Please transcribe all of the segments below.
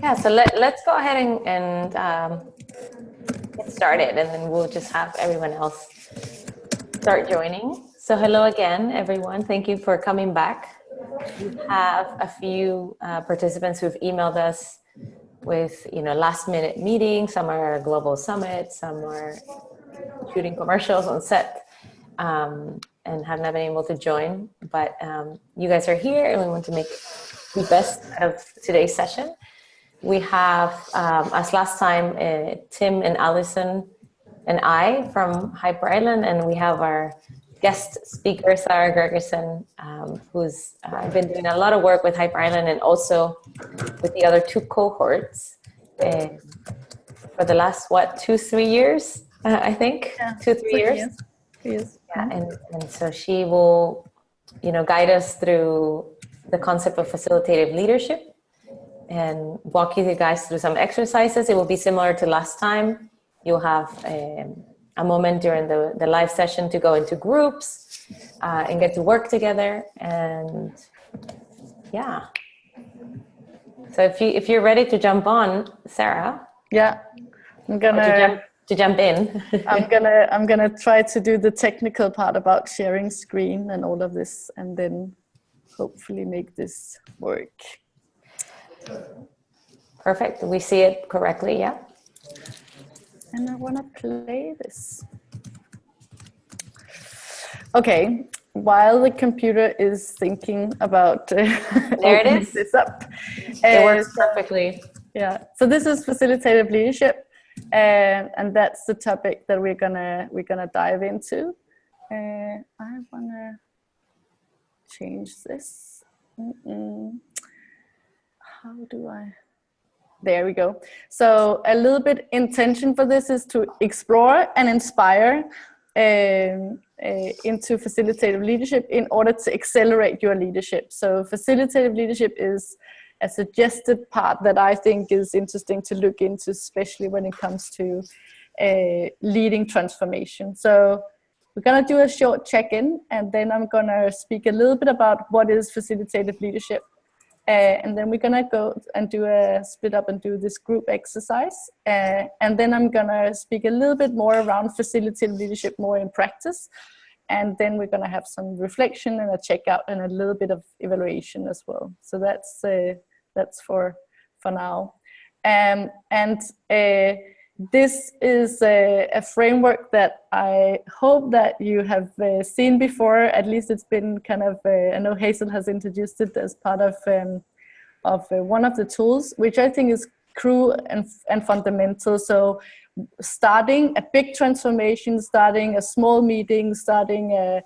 Yeah, so let's go ahead and get started, and then we'll just have everyone else start joining. So hello again, everyone. Thank you for coming back. We have a few participants who've emailed us with last minute meetings. Some are global summits, some are shooting commercials on set, and have not been able to join. But you guys are here, and we want to make the best of today's session. We have, as last time, Tim and Allison and I from Hyper Island, and we have our guest speaker, Sarah Gregerson, who's been doing a lot of work with Hyper Island and also with the other two cohorts for the last, 2-3 years, I think? Yeah, 2-3 years? Yes. Yeah, and so she will, guide us through the concept of facilitative leadership and walk you guys through some exercises. It will be similar to last time. You'll have a moment during the live session to go into groups and get to work together. And yeah. So if you're ready to jump on, Sarah. Yeah, I'm gonna to jump in. I'm gonna try to do the technical part about sharing screen and all of this, and then hopefully make this work. Perfect. We see it correctly, yeah? And I want to play this. Okay, while the computer is thinking about there it is. This up. It works perfectly. Yeah, so this is facilitative leadership, and that's the topic that we're gonna dive into. I wanna change this. How do I? There we go. So a little bit intention for this is to explore and inspire into facilitative leadership in order to accelerate your leadership. So facilitative leadership is a suggested part that I think is interesting to look into, especially when it comes to leading transformation. So we're gonna do a short check-in, and then I'm gonna speak a little bit about what is facilitative leadership. And then we're gonna go and do a split up and do this group exercise. And then I'm gonna speak a little bit more around facilitative leadership more in practice. And then we're gonna have some reflection and a checkout and a little bit of evaluation as well. So that's for now. This is a framework that I hope that you have seen before. At least it's been kind of, I know Hazel has introduced it as part of one of the tools, which I think is crucial and fundamental. So starting a big transformation, starting a small meeting, starting a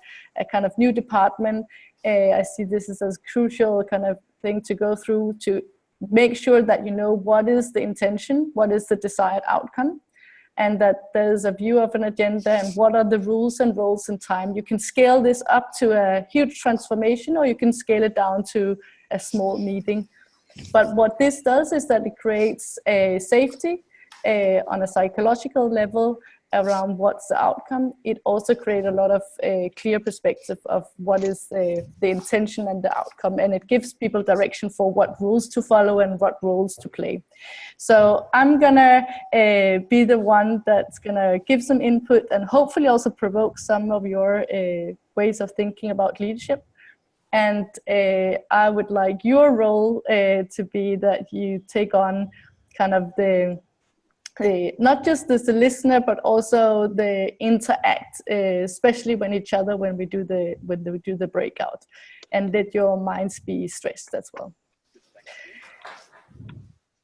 kind of new department, I see this as a crucial kind of thing to go through to make sure that you know what is the intention, what is the desired outcome, and that there's a view of an agenda and what are the rules and roles and time. You can scale this up to a huge transformation, or you can scale it down to a small meeting. But what this does is that it creates a safety on a psychological level around what's the outcome. It also creates a lot of clear perspective of what is the intention and the outcome, and it gives people direction for what rules to follow and what roles to play. So I'm gonna be the one that's gonna give some input and hopefully also provoke some of your ways of thinking about leadership. And I would like your role to be that you take on kind of not just as the listener, but also the interact, especially when we do the breakout, and let your minds be stressed as well.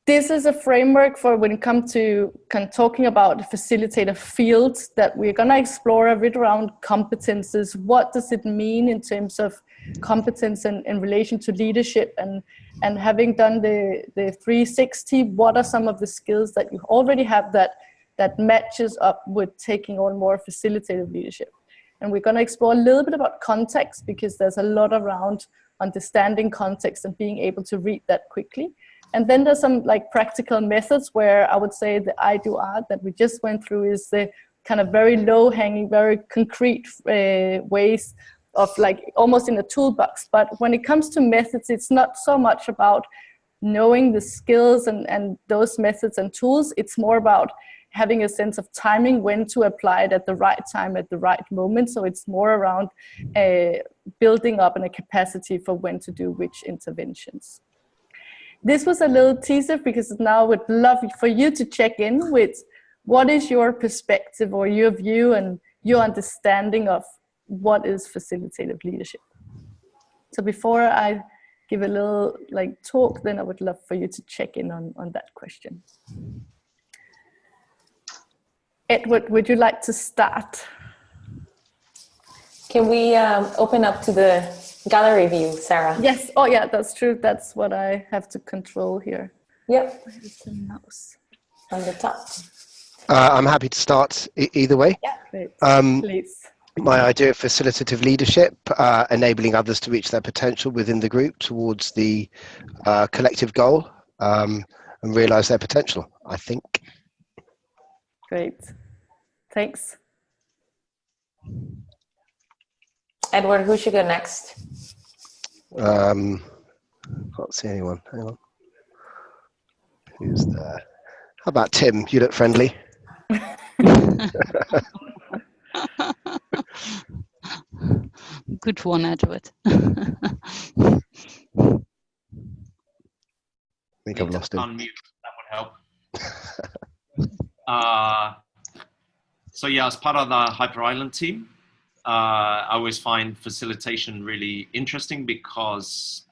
This is a framework for when it comes to talking about the facilitator fields that we're going to explore a bit around competences. What does it mean in terms of competence and in relation to leadership, and having done the 360, what are some of the skills that you already have that matches up with taking on more facilitative leadership? And we're going to explore a little bit about context, because there's a lot around understanding context and being able to read that quickly. And then there's some like practical methods where I would say the I do art that we just went through is the kind of very low hanging, very concrete ways like almost in a toolbox. But when it comes to methods, it's not so much about knowing the skills and those methods and tools. It's more about having a sense of timing, when to apply it at the right time, at the right moment. So it's more around building up a capacity for when to do which interventions. This was a little teaser because now I would love for you to check in with what is your perspective or your view and your understanding of what is facilitative leadership. So before I give a little talk, then I would love for you to check in on that question. Edward, would you like to start? Can we open up to the gallery view, Sarah? Yes. Oh, yeah, that's true. That's what I have to control here. Yep. Where's the mouse? On the top. I'm happy to start either way. Yeah, great. Please. My idea of facilitative leadership, enabling others to reach their potential within the group towards the collective goal and realize their potential, I think. Great. Thanks. Edward, who should go next? Can't see anyone. Hang on. Who's there? How about Tim? You look friendly. Good one, Edward. I think I've lost him. Unmute, that would help. So yeah, as part of the Hyper Island team, I always find facilitation really interesting because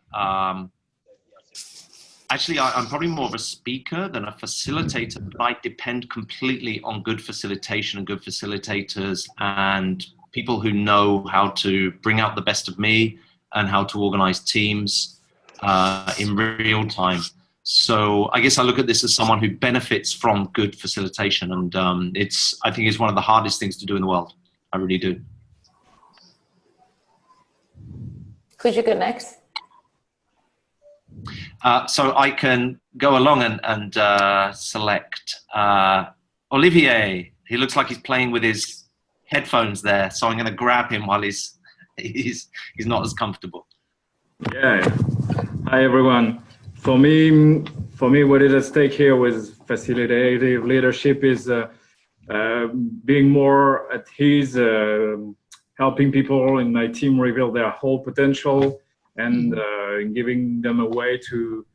actually I'm probably more of a speaker than a facilitator, but I depend completely on good facilitation and good facilitators and people who know how to bring out the best of me and how to organize teams in real time. So I guess I look at this as someone who benefits from good facilitation, and I think it's one of the hardest things to do in the world. I really do. Could you go next? So I can go along and select Olivier. He looks like he's playing with his headphones there, so I'm going to grab him while he's not as comfortable. Yeah. Hi everyone. For me, what is at stake here with facilitative leadership is being more at ease, helping people in my team reveal their whole potential, and giving them a way to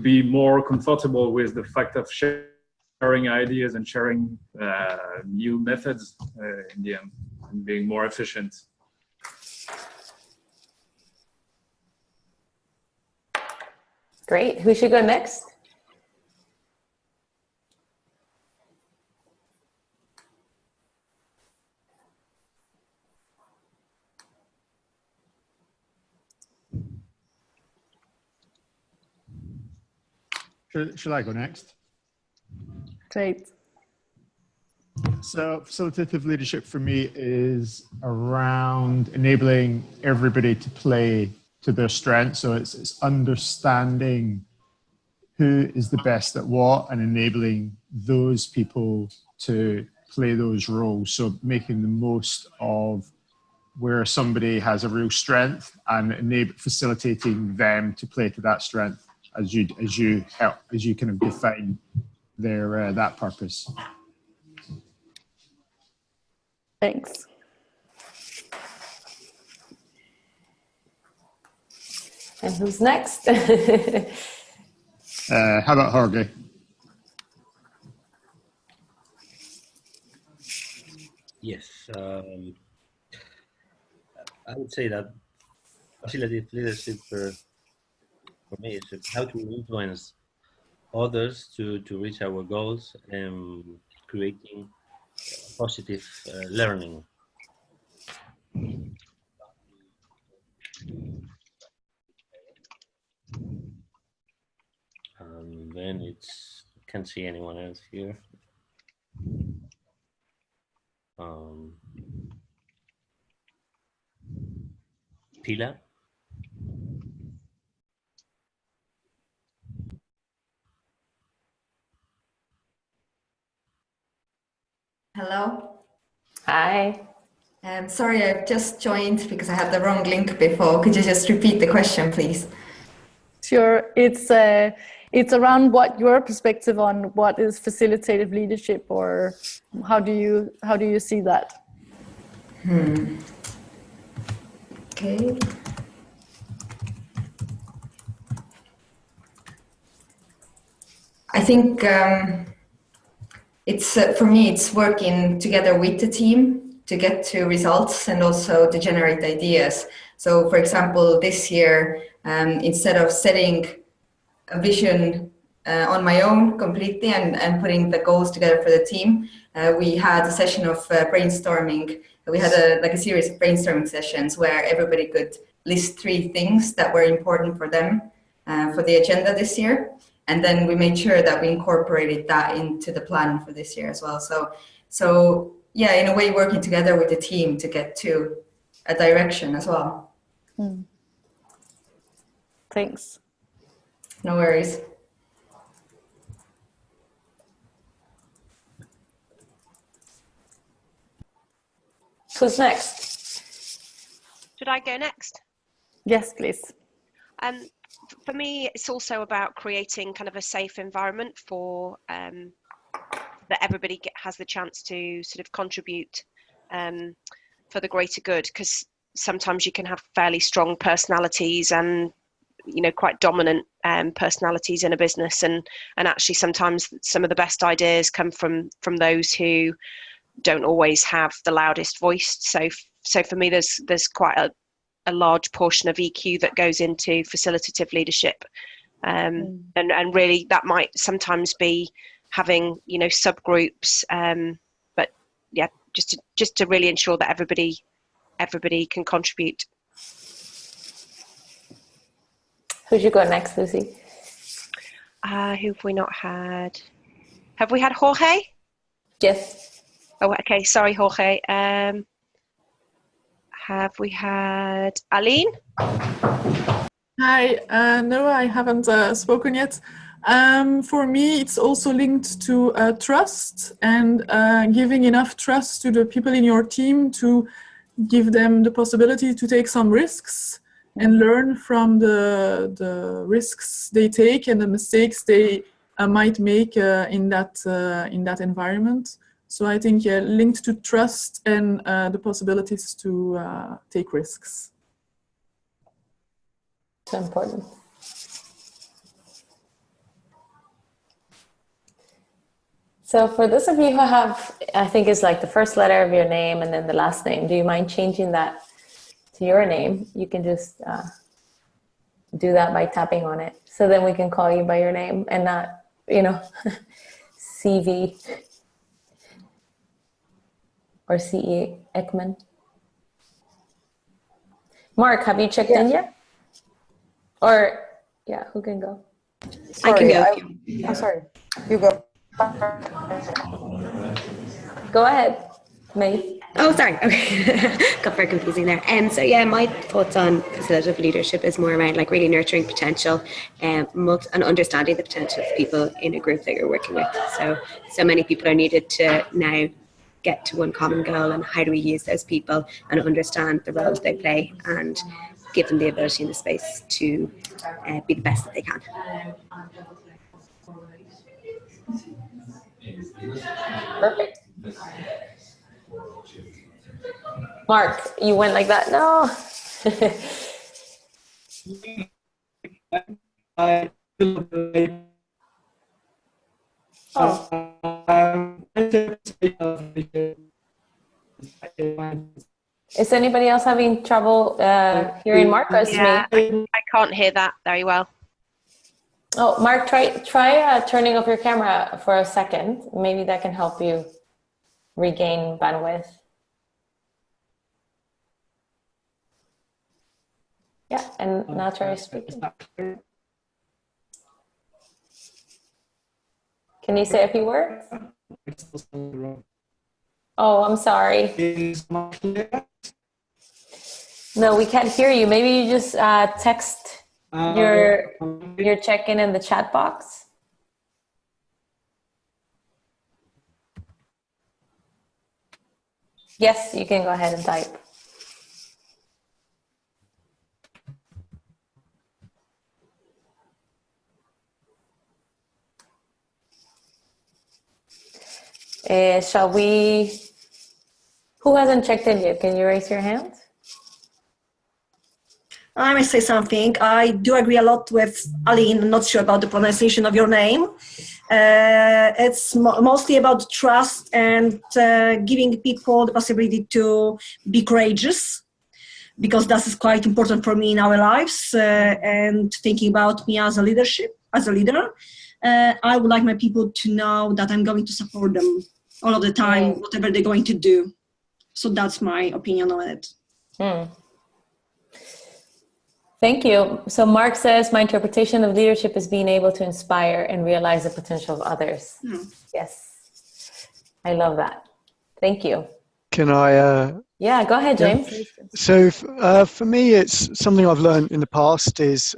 be more comfortable with the fact of sharing ideas and sharing new methods in the end, and being more efficient. Great. Who should go next? Should I go next? Great. So facilitative leadership for me is around enabling everybody to play to their strengths. So it's understanding who is the best at what and enabling those people to play those roles. So making the most of where somebody has a real strength and facilitating them to play to that strength as you kind of define their that purpose. Thanks. And who's next? How about Jorge? Yes, I would say that facilitative leadership for me is how to influence others to reach our goals and creating positive learning. And then can't see anyone else here. Pilar? Hello. Hi. Sorry, I've just joined because I had the wrong link before. Could you just repeat the question, please? Sure. It's around what your perspective on what is facilitative leadership, or how do you see that? Okay. I think it's for me, it's working together with the team to get to results and also to generate ideas. So, for example, this year, instead of setting a vision on my own completely and putting the goals together for the team, we had a session of brainstorming. We had a series of brainstorming sessions where everybody could list 3 things that were important for them for the agenda this year. And then we made sure that we incorporated that into the plan for this year as well. So yeah, in a way, working together with the team to get to a direction as well. Thanks. No worries. Who's next? Should I go next? Yes, please. For me, it's also about creating kind of a safe environment for that everybody has the chance to sort of contribute for the greater good, because sometimes you can have fairly strong personalities and quite dominant personalities in a business, and actually sometimes some of the best ideas come from those who don't always have the loudest voice. So for me, there's quite a large portion of EQ that goes into facilitative leadership, and really that might sometimes be having subgroups, but yeah, just to really ensure that everybody can contribute. Who should go next, Lucy? Who have we not had? Have we had Jorge? Yes. Oh, okay. Sorry, Jorge. Have we had Aline? Hi. No, I haven't spoken yet. For me, it's also linked to trust and giving enough trust to the people in your team to give them the possibility to take some risks and learn from the risks they take and the mistakes they might make in that environment. So I think linked to trust and the possibilities to take risks. So important. So for those of you who have, I think it's like the first letter of your name and then the last name, do you mind changing that to your name? You can just do that by tapping on it. So then we can call you by your name and not, CV or CE Ekman. Mark, have you checked in yet? Or, yeah, who can go? Sorry, I can go. I'm sorry. You go. Go ahead, May. Oh, sorry. Okay. Got very confusing there. So yeah, my thoughts on facilitative leadership is more around like really nurturing potential and understanding the potential of people in a group that you're working with. So many people are needed to now get to one common goal, and how do we use those people and understand the roles they play and give them the ability and the space to be the best that they can. Perfect. Mark, you went like that? No. Is anybody else having trouble hearing Mark, or is Yeah, me? I can't hear that very well. Oh, Mark, try turning off your camera for a second. Maybe that can help you regain bandwidth. Yeah, and now try speaking. Can you say a few words? Oh, I'm sorry. No, we can't hear you. Maybe you just text your check-in in the chat box. Yes, you can go ahead and type. Shall we, who hasn't checked in yet? Can you raise your hand? I may say something. I do agree a lot with Aline. I'm not sure about the pronunciation of your name. It's mostly about trust and giving people the possibility to be courageous, because that is quite important for me in our lives. And thinking about me as a leader, I would like my people to know that I'm going to support them all of the time, whatever they're going to do. So that's my opinion on it. Thank you. So Mark says, my interpretation of leadership is being able to inspire and realize the potential of others. Yes. I love that. Thank you. Can I? Yeah, go ahead, James. Yeah. So for me, it's something I've learned in the past is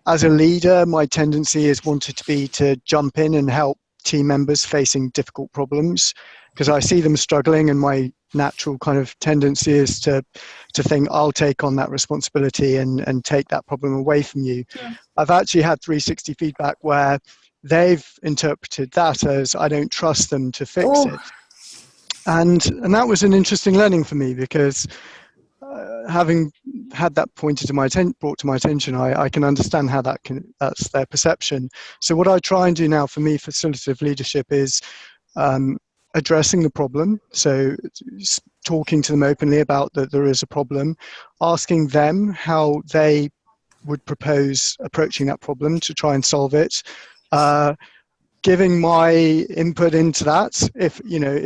as a leader, my tendency is wanted to be to jump in and help team members facing difficult problems, because I see them struggling, and my natural kind of tendency is to think I'll take on that responsibility and take that problem away from you. Yeah. I've actually had 360 feedback where they've interpreted that as I don't trust them to fix it. And that was an interesting learning for me, because having had that brought to my attention, I can understand how that's their perception. So what I try and do now for me, facilitative leadership, is addressing the problem. So talking to them openly about that there is a problem, asking them how they would propose approaching that problem to try and solve it, giving my input into that if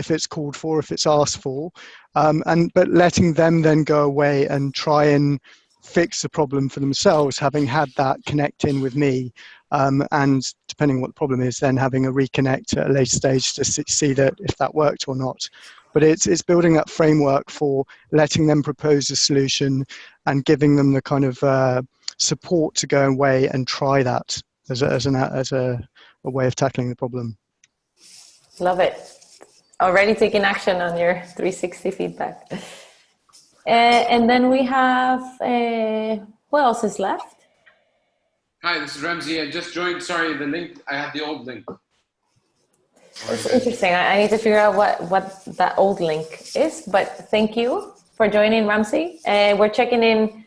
it's called for, if it's asked for, but letting them then go away and try and fix the problem for themselves, having had that connect in with me, and depending on what the problem is, then having a reconnect at a later stage to see that if that worked or not. But it's building that framework for letting them propose a solution and giving them the kind of support to go away and try that as a way of tackling the problem. Love it. Already taking action on your 360 feedback. And then we have, who else is left? Hi, this is Ramsey. I just joined. Sorry, the link, I had the old link. It's interesting. I need to figure out what that old link is, but thank you for joining, Ramsey. We're checking in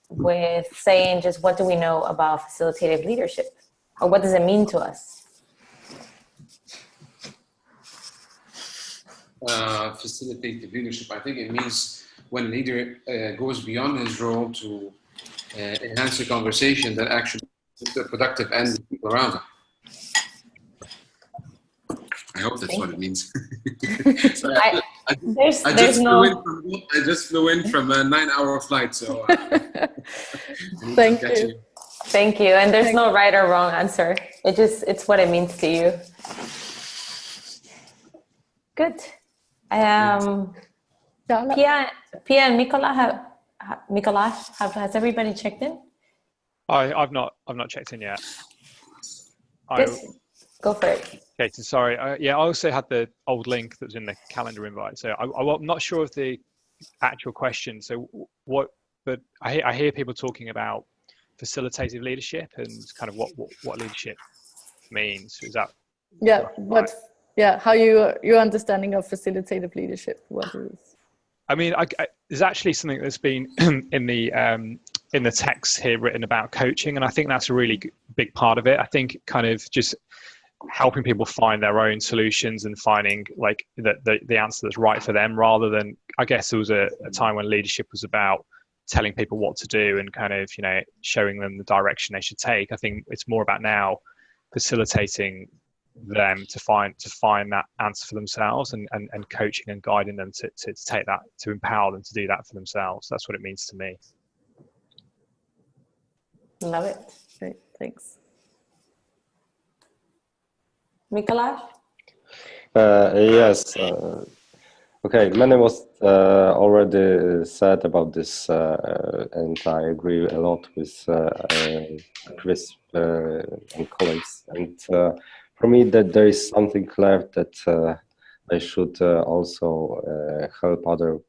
with saying just what do we know about facilitative leadership, or what does it mean to us? Facilitative leadership, I think it means when a leader goes beyond his role to enhance the conversation that actually is productive and the people around him. I hope that's what it means. So I just flew in from a 9-hour flight, so thank you. Thank you. And there's no right or wrong answer. It's what it means to you. Good. Pia and Mikolas, has everybody checked in? I've not checked in yet. Go for it. Okay, so sorry. I also had the old link that was in the calendar invite. So I'm not sure of the actual question. So but I hear people talking about facilitative leadership and kind of what leadership means. Is that? Yeah. How your understanding of facilitative leadership? What is? I mean, there's actually something that's been in the text here written about coaching, and I think that's a really big part of it. I think kind of just helping people find their own solutions and finding like the answer that's right for them, rather than, I guess there was a time when leadership was about telling people what to do and kind of showing them the direction they should take. I think it's more about now facilitating them to find that answer for themselves and coaching and guiding them to take that, to empower them to do that for themselves. That's what it means to me. Love it. Great, thanks. Mikolas? Yes. Okay, many was already said about this, and I agree a lot with Chris and colleagues. And for me, that there is something left that they should also help other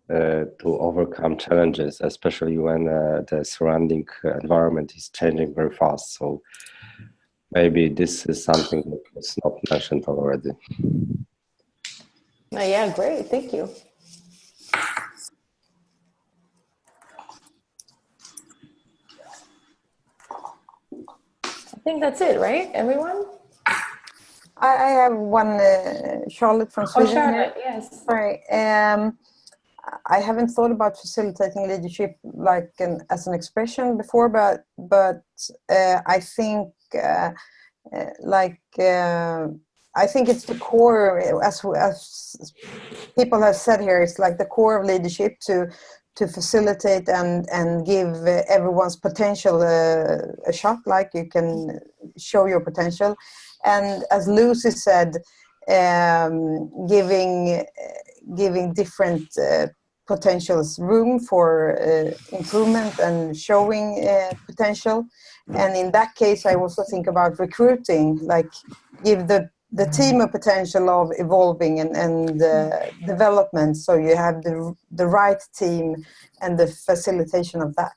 to overcome challenges, especially when the surrounding environment is changing very fast. So maybe this is something that was not mentioned already. Yeah, great, thank you. I think that's it, right, everyone? I have one, Charlotte from Sweden. Oh, Charlotte, yes. Sorry. I haven't thought about facilitating leadership like as an expression before, but I think I think it's the core, as people have said here, it's like the core of leadership to facilitate and give everyone's potential a shot, like you can show your potential. And as Lucy said, giving different potentials room for improvement and showing potential. And in that case, I also think about recruiting, like give the team a potential of evolving and development, so you have the right team and the facilitation of that.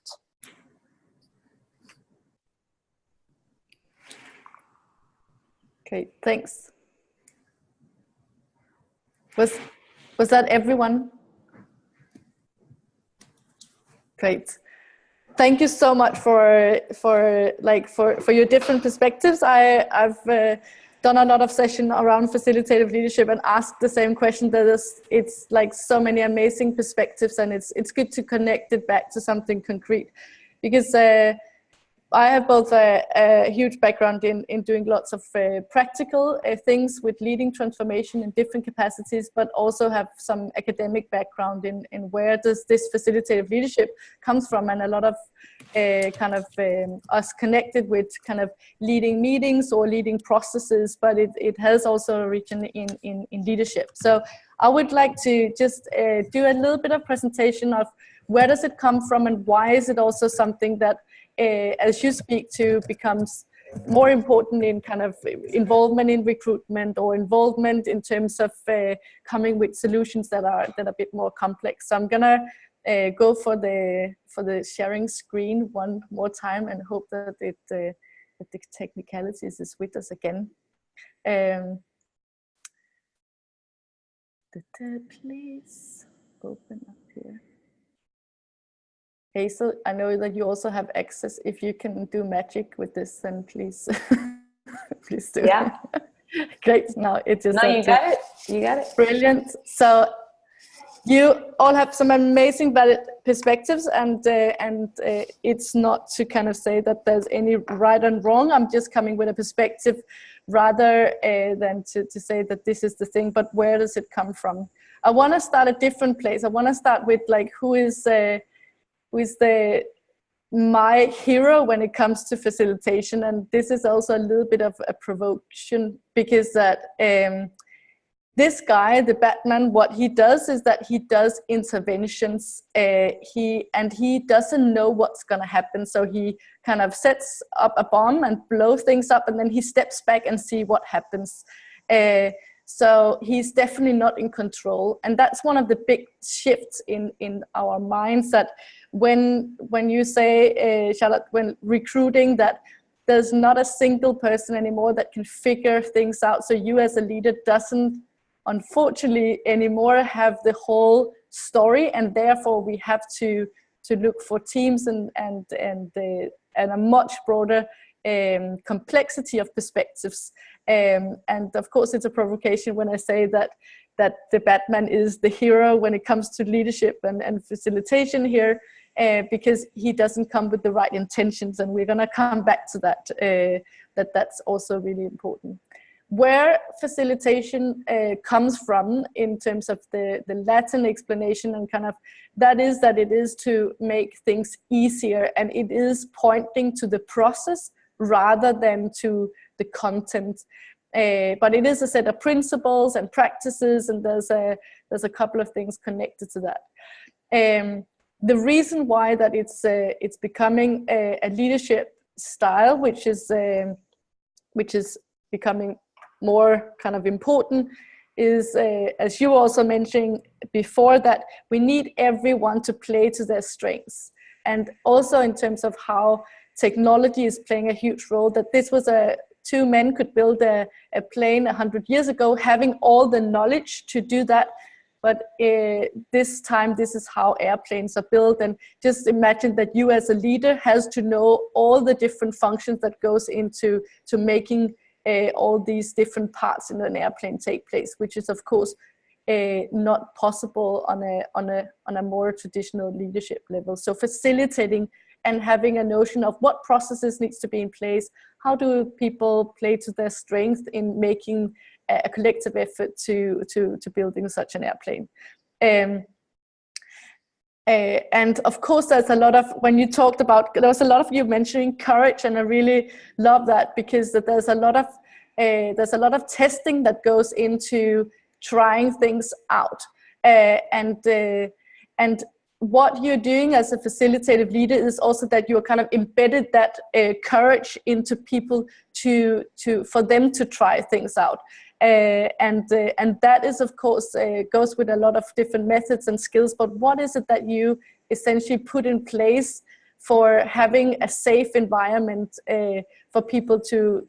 Okay, thanks. Was that everyone? Great. Thank you so much for your different perspectives. I've done a lot of session around facilitative leadership and asked the same question. It's like so many amazing perspectives, and it's good to connect it back to something concrete, because I have both a huge background in doing lots of practical things with leading transformation in different capacities, but also have some academic background in where does this facilitative leadership comes from, and a lot of us connected with kind of leading meetings or leading processes, but it has also a region in leadership. So I would like to just do a little bit of presentation of where does it come from, and why is it also something that as you speak to becomes more important in kind of involvement in recruitment or involvement in terms of coming with solutions that are a bit more complex. So I'm gonna go for the sharing screen one more time and hope that the technicalities is with us again. Please open up here. Hazel, I know that you also have access. If you can do magic with this, then please, please do. Yeah. Great. Now it just. No, you got it. You got it. Brilliant. So you all have some amazing valid perspectives, and it's not to kind of say that there's any right and wrong. I'm just coming with a perspective rather than to say that this is the thing, but where does it come from? I want to start a different place. I want to start with like who is my hero when it comes to facilitation, and this is also a little bit of a provocation, because that this guy, the Batman, what he does is that he does interventions. He doesn't know what's going to happen, so he kind of sets up a bomb and blows things up, and then he steps back and see what happens. So he's definitely not in control, and that's one of the big shifts in our minds. That when you say, Charlotte, when recruiting, that there's not a single person anymore that can figure things out. So you as a leader doesn't, unfortunately, anymore have the whole story, and therefore we have to look for teams and a much broader complexity of perspectives. And of course, it's a provocation when I say that the Batman is the hero when it comes to leadership and facilitation here, because he doesn't come with the right intentions, and we're going to come back to that. That's also really important. Where facilitation comes from in terms of the Latin explanation, and kind of that it is to make things easier, and it is pointing to the process rather than to the content. But it is a set of principles and practices, and there's a couple of things connected to that. The reason why that it's becoming a leadership style, which is becoming more kind of important, is as you also mentioned before, that we need everyone to play to their strengths. And also in terms of how technology is playing a huge role, that this was two men could build a plane 100 years ago, having all the knowledge to do that. But this time, this is how airplanes are built. And just imagine that you as a leader has to know all the different functions that goes into making all these different parts in an airplane take place, which is of course not possible on a more traditional leadership level. So facilitating and having a notion of what processes needs to be in place, how do people play to their strength in making a collective effort to building such an airplane. And of course, there's a lot of, when you talked about, there was a lot of you mentioning courage, and I really love that, because there's a lot of testing that goes into trying things out. And what you're doing as a facilitative leader is also that you're kind of embedded that courage into people for them to try things out. And that is, of course, goes with a lot of different methods and skills. But what is it that you essentially put in place for having a safe environment for people to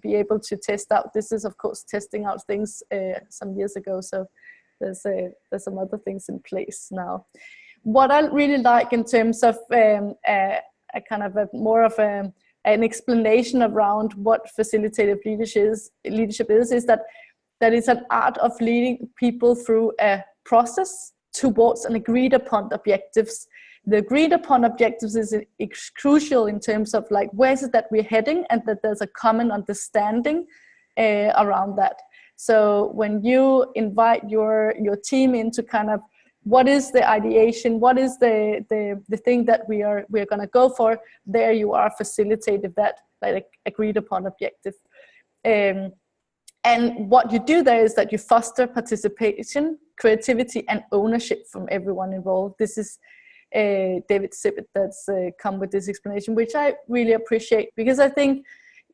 be able to test out? This is, of course, testing out things some years ago. So there's some other things in place now. What I really like in terms of a kind of more of an explanation around what facilitative leadership is that it's an art of leading people through a process towards an agreed upon objectives. The agreed upon objectives is crucial in terms of like, where is it that we're heading, and that there's a common understanding around that. So when you invite your team into kind of, what is the ideation, what is the thing that we're going to go for, there you are facilitated that like agreed upon objective. And what you do there is that you foster participation, creativity, and ownership from everyone involved. This is David Sibbett that's come with this explanation, which I really appreciate, because I think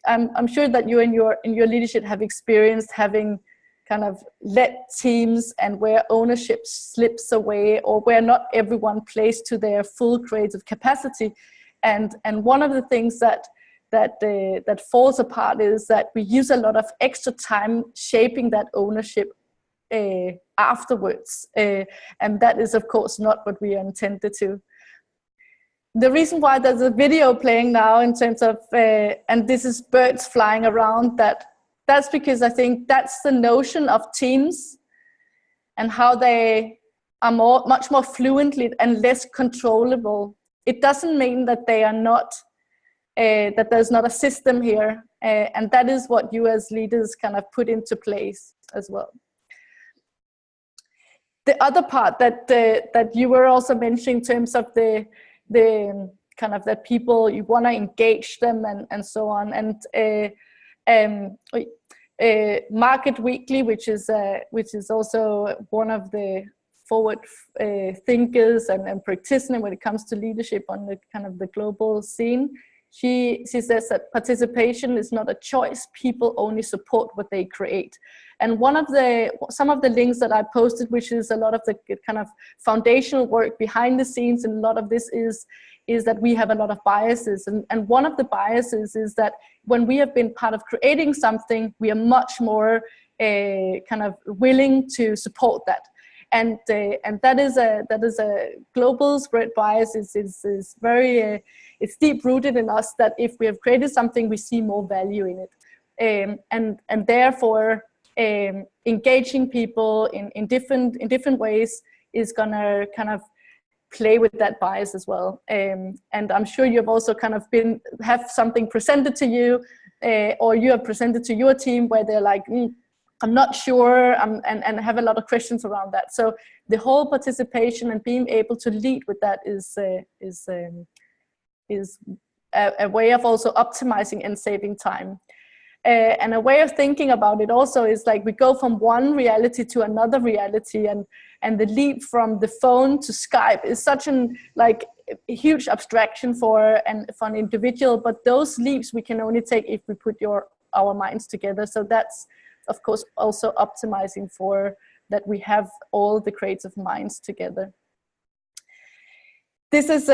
I'm sure that you in your leadership have experienced having kind of led teams and where ownership slips away, or where not everyone plays to their full creative capacity. And one of the things that falls apart is that we use a lot of extra time shaping that ownership afterwards. And that is, of course, not what we are intended to. The reason why there's a video playing now in terms of, and this is birds flying around, that's because I think that's the notion of teams and how they are much more fluently and less controllable. It doesn't mean that they are not, that there's not a system here. And that is what you as leaders kind of put into place as well. The other part that you were also mentioning in terms of the kind of that people, you want to engage them and so on. And Market Weekly, which is also one of the forward thinkers and practitioners when it comes to leadership on the kind of the global scene. She says that participation is not a choice. People only support what they create. And some of the links that I posted, which is a lot of the kind of foundational work behind the scenes, and a lot of this is that we have a lot of biases. And one of the biases is that when we have been part of creating something, we are much more kind of willing to support that. And that is a global spread bias. Is very it's deep rooted in us, that if we have created something, we see more value in it, and therefore engaging people in different ways is gonna kind of play with that bias as well. And I'm sure you've also kind of have something presented to you, or you have presented to your team where they're like, I'm not sure, and have a lot of questions around that. So the whole participation and being able to lead with that is a way of also optimizing and saving time. And a way of thinking about it also is like we go from one reality to another reality, and the leap from the phone to Skype is such a huge abstraction for an individual, but those leaps we can only take if we put our minds together. So that's of course also optimizing for that we have all the creative minds together. This is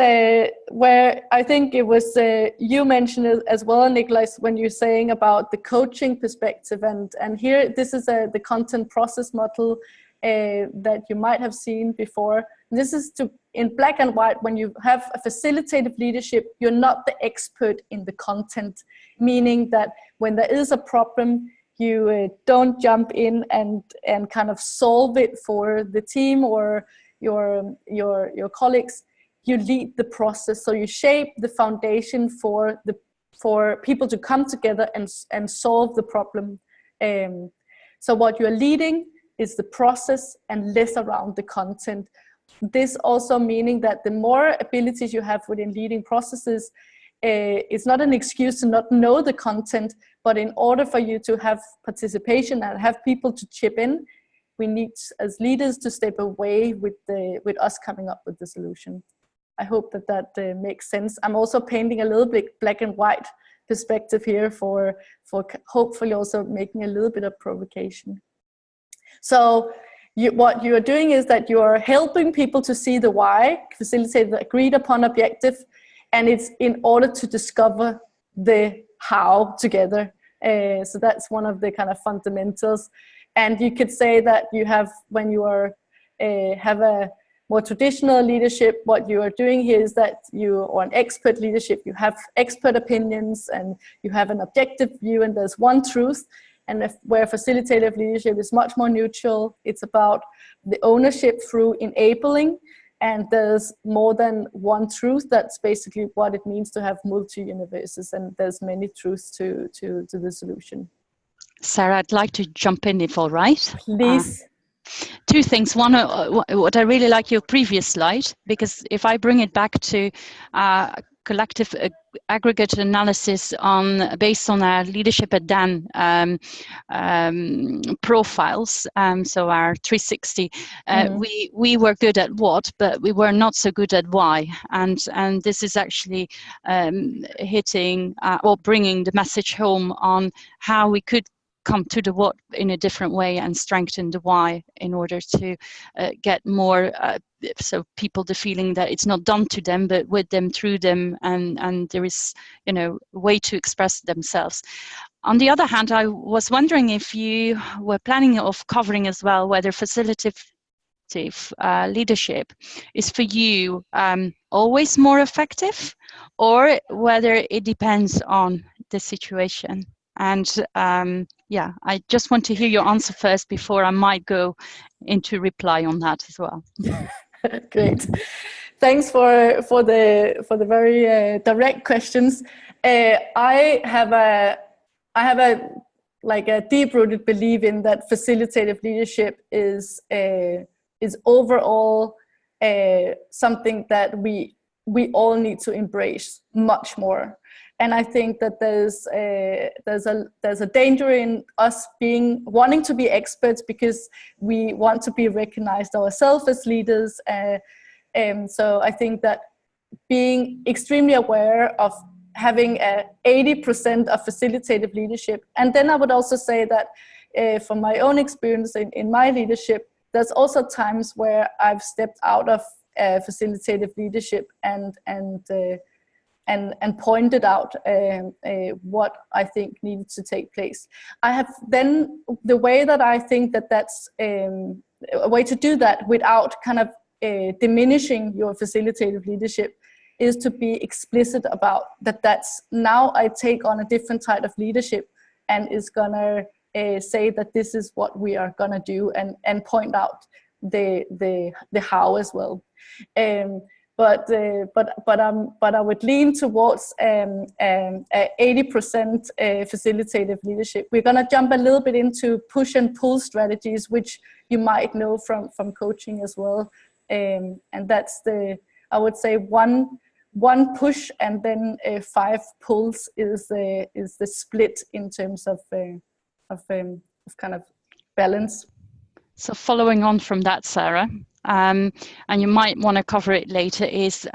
where I think it was you mentioned it as well, Nicholas, when you're saying about the coaching perspective, and here this is the content process model that you might have seen before. This is in black and white. When you have a facilitative leadership, you're not the expert in the content, meaning that when there is a problem, you don't jump in and kind of solve it for the team or your colleagues. You lead the process, so you shape the foundation for people to come together and solve the problem. So what you're leading is the process and less around the content. This also meaning that the more abilities you have within leading processes, it's not an excuse to not know the content, but in order for you to have participation and have people to chip in, we need as leaders to step away with us coming up with the solution. I hope that makes sense. I'm also painting a little bit black and white perspective here for hopefully also making a little bit of provocation. So what you are doing is that you are helping people to see the why, facilitate the agreed upon objective, and it's in order to discover the how together. So that's one of the kind of fundamentals. And you could say that you have, when you are have a more traditional leadership, what you are doing here is that or an expert leadership, you have expert opinions and you have an objective view and there's one truth. And where facilitative leadership is much more neutral, it's about the ownership through enabling, and there's more than one truth. That's basically what it means to have multi-universes, and there's many truths to the solution. Sarah, I'd like to jump in if all right. Please. Two things. One, what I really like your previous slide, because if I bring it back to collective aggregate analysis based on our leadership at DAN profiles, so our 360, we were good at what, but we were not so good at why, and this is actually hitting or bringing the message home on how we could come to the what in a different way and strengthen the why in order to get more so people the feeling that it's not done to them but with them, through them, and there is, you know, a way to express themselves. On the other hand, I was wondering if you were planning of covering as well whether facilitative leadership is for you always more effective, or whether it depends on the situation. And yeah, I just want to hear your answer first before I might go into reply on that as well. Great, thanks for the very direct questions. I have a deep-rooted belief in that facilitative leadership is overall something that we all need to embrace much more. And I think that there's a danger in us wanting to be experts because we want to be recognized ourselves as leaders. So I think that being extremely aware of having 80% of facilitative leadership. And then I would also say that from my own experience in my leadership, there's also times where I've stepped out of facilitative leadership and pointed out what I think needed to take place. I have then the way that I think that's a way to do that without kind of diminishing your facilitative leadership is to be explicit about that's now I take on a different type of leadership and is gonna say that this is what we are gonna do and point out the how as well. But I would lean towards 80% facilitative leadership. We're gonna jump a little bit into push and pull strategies, which you might know from coaching as well. And that's I would say one push and then 5 pulls is the split in terms of kind of balance. So following on from that, Sarah, and you might want to cover it later, is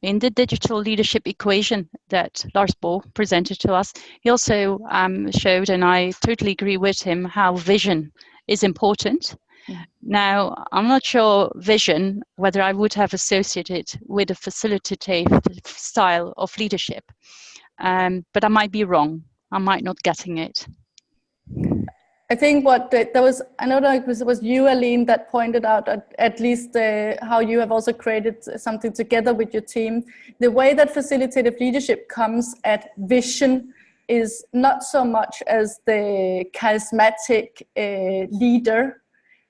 in the digital leadership equation that Lars Bo presented to us. He also showed, and I totally agree with him, how vision is important. Now, I'm not sure vision, whether I would have associated with a facilitative style of leadership, but I might be wrong. I might not getting it. I think there was, I don't know if it was you, Aline, that pointed out at least how you have also created something together with your team. The way that facilitative leadership comes at vision is not so much as the charismatic leader,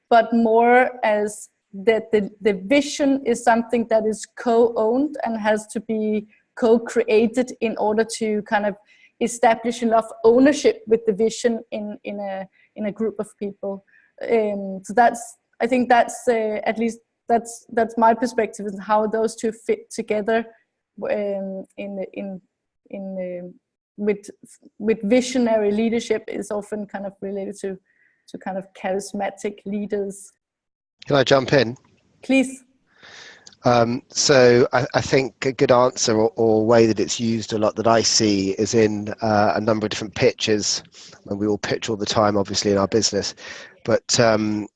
but more as that the vision is something that is co-owned and has to be co-created in order to kind of establish enough ownership with the vision in a group of people. So I think that's at least that's my perspective on how those two fit together with visionary leadership is often kind of related to kind of charismatic leaders. Can I jump in? Please. So I think a good answer or way that it's used a lot that I see is in a number of different pitches, and we all pitch all the time, obviously, in our business. But some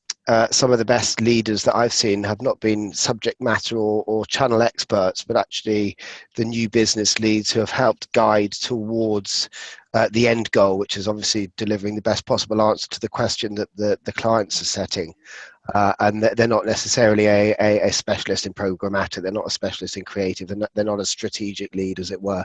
of the best leaders that I've seen have not been subject matter or channel experts, but actually the new business leads who have helped guide towards the end goal, which is obviously delivering the best possible answer to the question that the clients are setting. And they're not necessarily a specialist in programmatic, they're not a specialist in creative, they're not a strategic lead, as it were.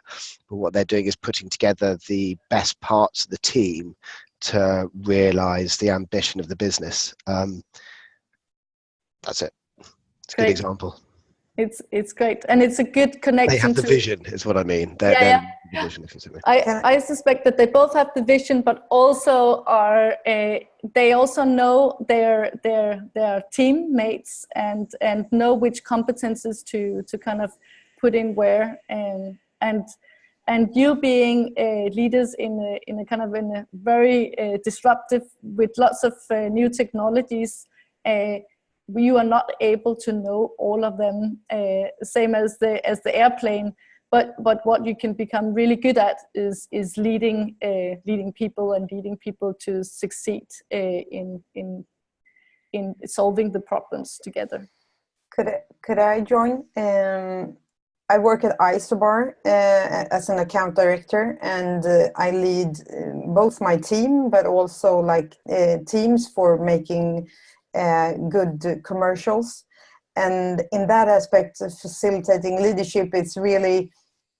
But what they're doing is putting together the best parts of the team to realize the ambition of the business. That's it. It's a good example. It's great, and it's a good connection. They have the vision, is what I mean. Yeah. The vision, if you see me. I suspect that they both have the vision, but also are they also know their teammates and know which competences to kind of put in where, and you being leaders in a kind of in a very disruptive with lots of new technologies. You are not able to know all of them, same as the airplane. But what you can become really good at is leading people and leading people to succeed in solving the problems together. Could I join? I work at Isobar as an account director, and I lead both my team, but also like teams for making good commercials. And in that aspect of facilitating leadership, it's really,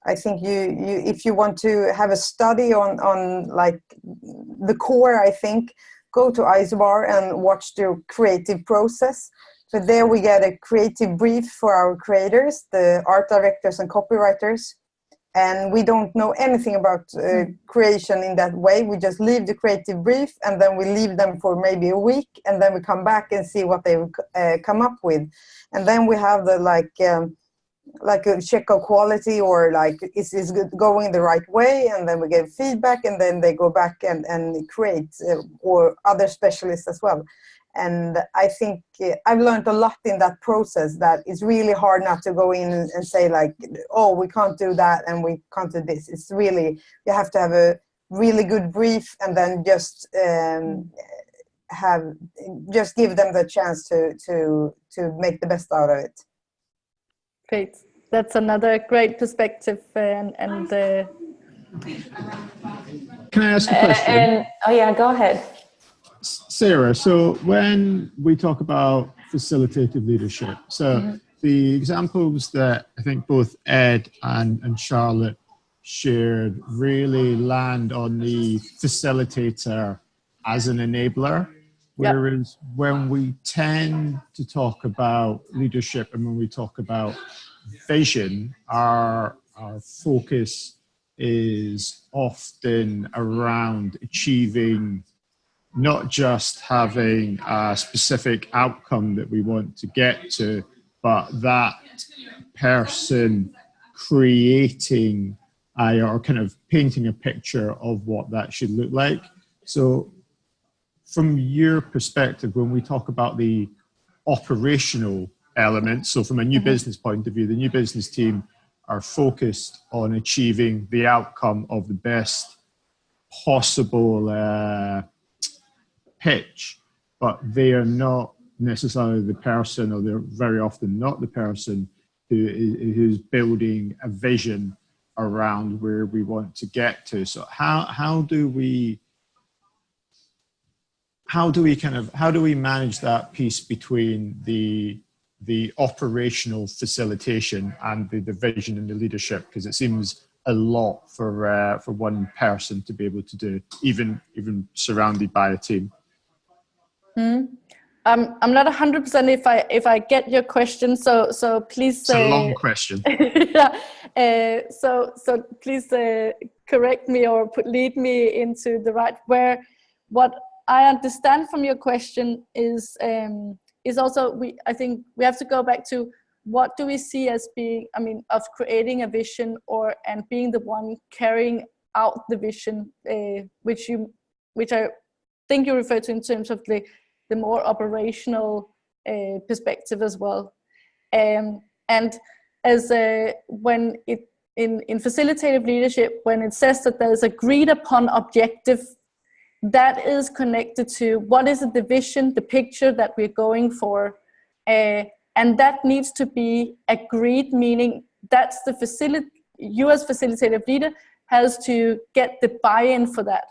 I think you if you want to have a study on like the core, I think, go to Isobar and watch the creative process. So there we get a creative brief for our creators, the art directors and copywriters. And we don't know anything about creation in that way. We just leave the creative brief, and then we leave them for maybe a week, and then we come back and see what they come up with. And then we have the like a check of quality, or like is this going the right way, and then we get feedback, and then they go back and create, or other specialists as well. And I think I've learned a lot in that process, that it's really hard not to go in and say like, oh, we can't do that and we can't do this. It's really, you have to have a really good brief, and then just give them the chance to make the best out of it. Great. That's another great perspective. And Can I ask a question? Oh yeah, go ahead. Sarah, so when we talk about facilitative leadership, so the examples that I think both Ed and Charlotte shared really land on the facilitator as an enabler, whereas when we tend to talk about leadership and when we talk about vision, our focus is often around achieving not just having a specific outcome that we want to get to, but that person creating or kind of painting a picture of what that should look like. So from your perspective, when we talk about the operational elements. So from a new business point of view, the new business team are focused on achieving the outcome of the best possible pitch, but they are not necessarily the person, or they're very often not the person who's building a vision around where we want to get to. So how do we manage that piece between the operational facilitation and the vision and the leadership? Because it seems a lot for one person to be able to do, even surrounded by a team. I'm not 100% if I get your question, so please. It's a long question. Yeah. So please correct me or lead me into the right. Where what I understand from your question is also I think we have to go back to what do we see as being, I mean, of creating a vision and being the one carrying out the vision, which I think you refer to in terms of the more operational perspective as well. And as when it in facilitative leadership, when it says that there's agreed upon objective, that is connected to what is the vision, the picture that we're going for, and that needs to be agreed, meaning that's you as facilitative leader has to get the buy-in for that.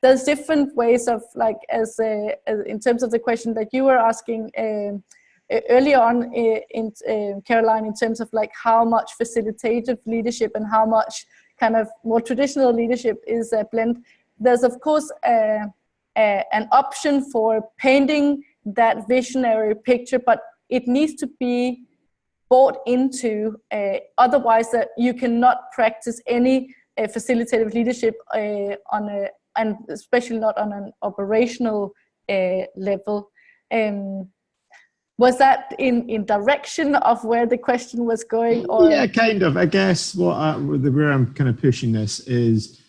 There's different ways of, like, as in terms of the question that you were asking early on in Caroline, in terms of like how much facilitative leadership and how much kind of more traditional leadership is a blend. There's of course an option for painting that visionary picture, but it needs to be bought into. Otherwise, that you cannot practice any facilitative leadership and especially not on an operational level. Was that in direction of where the question was going? Or? Yeah, kind of. I guess where I'm kind of pushing this is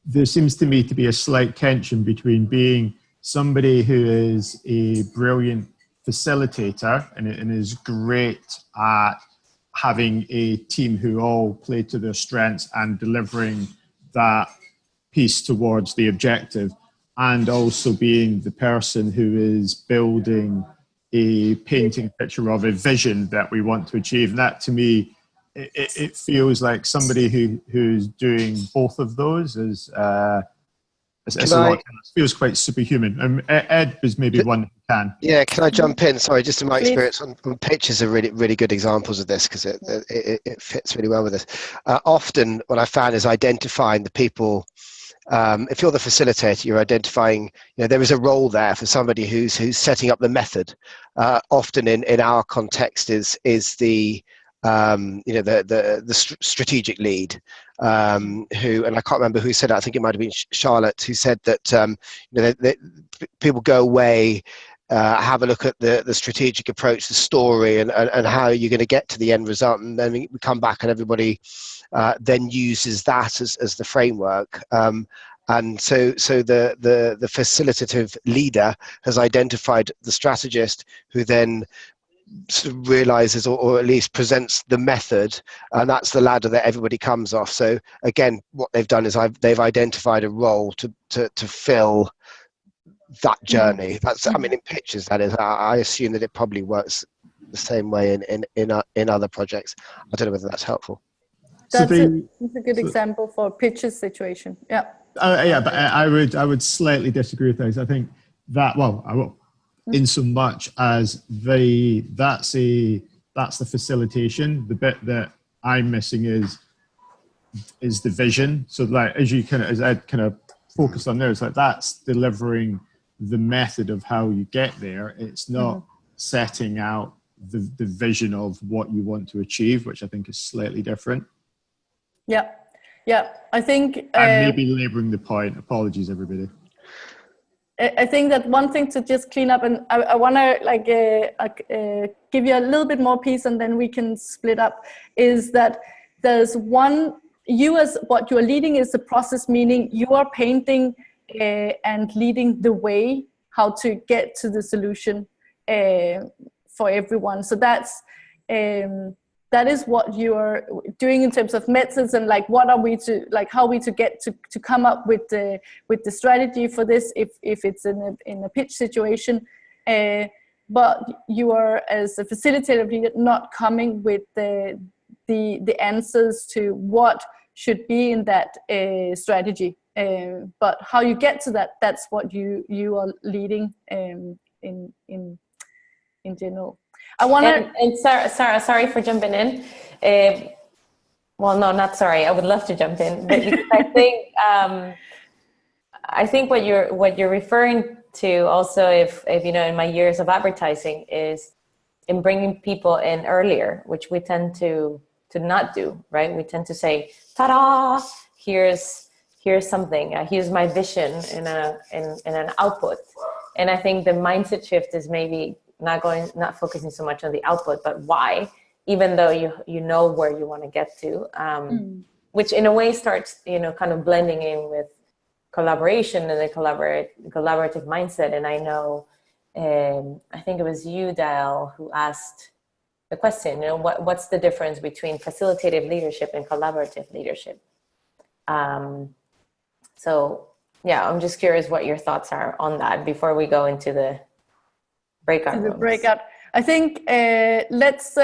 there seems to me to be a slight tension between being somebody who is a brilliant facilitator and is great at having a team who all play to their strengths and delivering that piece towards the objective, and also being the person who is building a painting picture of a vision that we want to achieve. And that, to me, it feels like somebody who's doing both of those is it feels quite superhuman. Ed was maybe one who can. Yeah, can I jump in? Sorry, just in my experience on pictures are really good examples of this, because it fits really well with this. Often what I found is identifying the people. If you're the facilitator, you're identifying, there is a role there for somebody who's setting up the method. Often in our context is the the strategic lead, who, and I can't remember who said it, I think it might have been Charlotte, who said that people go away, have a look at the strategic approach, the story, and how you're going to get to the end result, and then we come back and everybody then uses that as the framework. And so the facilitative leader has identified the strategist, who then sort of realizes or at least presents the method, and that's the ladder that everybody comes off. So again, what they've done is they've identified a role to fill that journey. That's, I mean, in pictures, that is. I assume that it probably works the same way in other projects. I don't know whether that's helpful. That's a good example for a pitches situation. Yeah. Yeah, but I would slightly disagree with those. I think that, well, I will, in so much as that's the facilitation. The bit that I'm missing is the vision. So like, as Ed kind of focused on there, it's like that's delivering the method of how you get there. It's not setting out the vision of what you want to achieve, which I think is slightly different. Yeah, I think I'm maybe laboring the point. Apologies, everybody. I think that one thing to just clean up, and I want to give you a little bit more piece, and then we can split up, is that there's one, you as what you are leading is the process, meaning you are painting and leading the way how to get to the solution. for everyone. So that is what you are doing in terms of methods, and like what are we to, like how are we to get to come up with the strategy for this if it's in a pitch situation. But you are, as a facilitator leader, not coming with the answers to what should be in that strategy. But how you get to that, that's what you are leading in general. I want to. And Sarah, sorry for jumping in. Well, no, not sorry. I would love to jump in, but because I think what you're referring to also, if you know, in my years of advertising, is in bringing people in earlier, which we tend to not do, right? We tend to say, "Ta-da! Here's something. Here's my vision in an output." And I think the mindset shift is maybe not focusing so much on the output, but why, even though you know where you want to get to, which in a way starts, you know, kind of blending in with collaboration and the collaborative mindset. And I know, I think it was you, Dale, who asked the question, you know, what's the difference between facilitative leadership and collaborative leadership? So yeah, I'm just curious what your thoughts are on that before we go into the breakout rooms. I think let's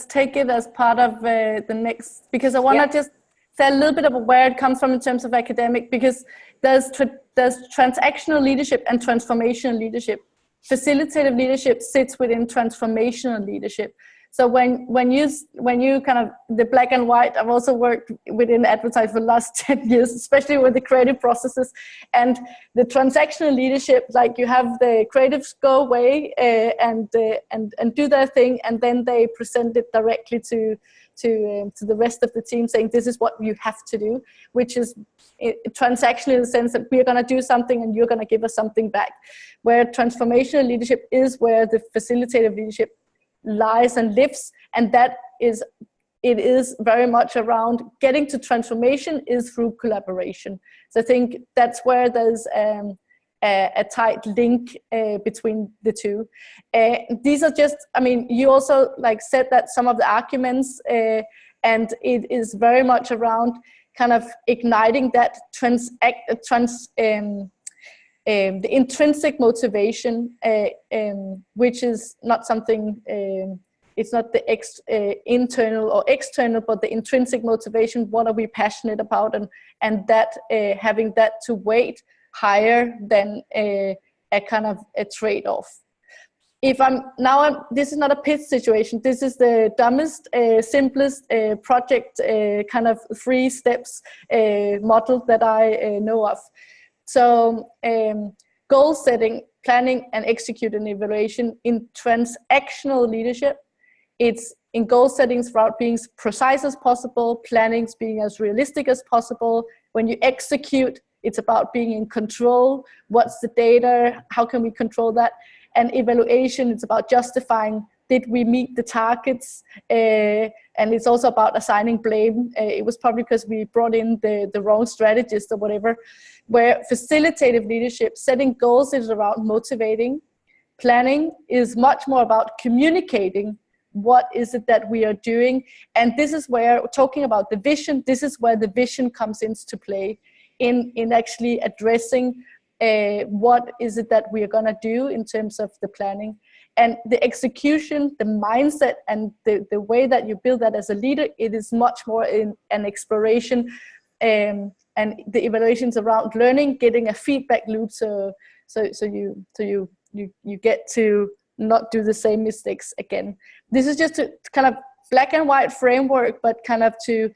take it as part of the next, because I want to just say a little bit of where it comes from in terms of academic, because there's transactional leadership and transformational leadership. Facilitative leadership sits within transformational leadership. So when you kind of the black and white, I've also worked within advertising for the last 10 years, especially with the creative processes, and the transactional leadership, like you have the creatives go away and do their thing, and then they present it directly to the rest of the team, saying this is what you have to do, which is transactional in the sense that we're going to do something and you're going to give us something back. Where transformational leadership is where the facilitative leadership lies and lives, and it is very much around getting to transformation is through collaboration. So I think that's where there's a tight link between the two. These are just, I mean, you also like said that some of the arguments, and it is very much around kind of igniting that the intrinsic motivation, which is not something, it's not the internal or external, but the intrinsic motivation. What are we passionate about? And that having that to weight higher than a kind of a trade-off. This is not a pitch situation. This is the dumbest, simplest project kind of 3 steps model that I know of. So goal setting, planning, and execute and evaluation in transactional leadership. It's in goal settings about being as precise as possible, planning being as realistic as possible. When you execute, it's about being in control. What's the data? How can we control that? And evaluation, it's about justifying, did we meet the targets? And it's also about assigning blame. It was probably because we brought in the wrong strategist or whatever. Where facilitative leadership, setting goals is around motivating. Planning is much more about communicating what is it that we are doing. And this is where, talking about the vision, this is where the vision comes into play in actually addressing what is it that we are going to do in terms of the planning. And the execution, the mindset, and the way that you build that as a leader, it is much more in an exploration, and the evaluations around learning, getting a feedback loop, so you get to not do the same mistakes again. This is just a kind of black and white framework, but kind of to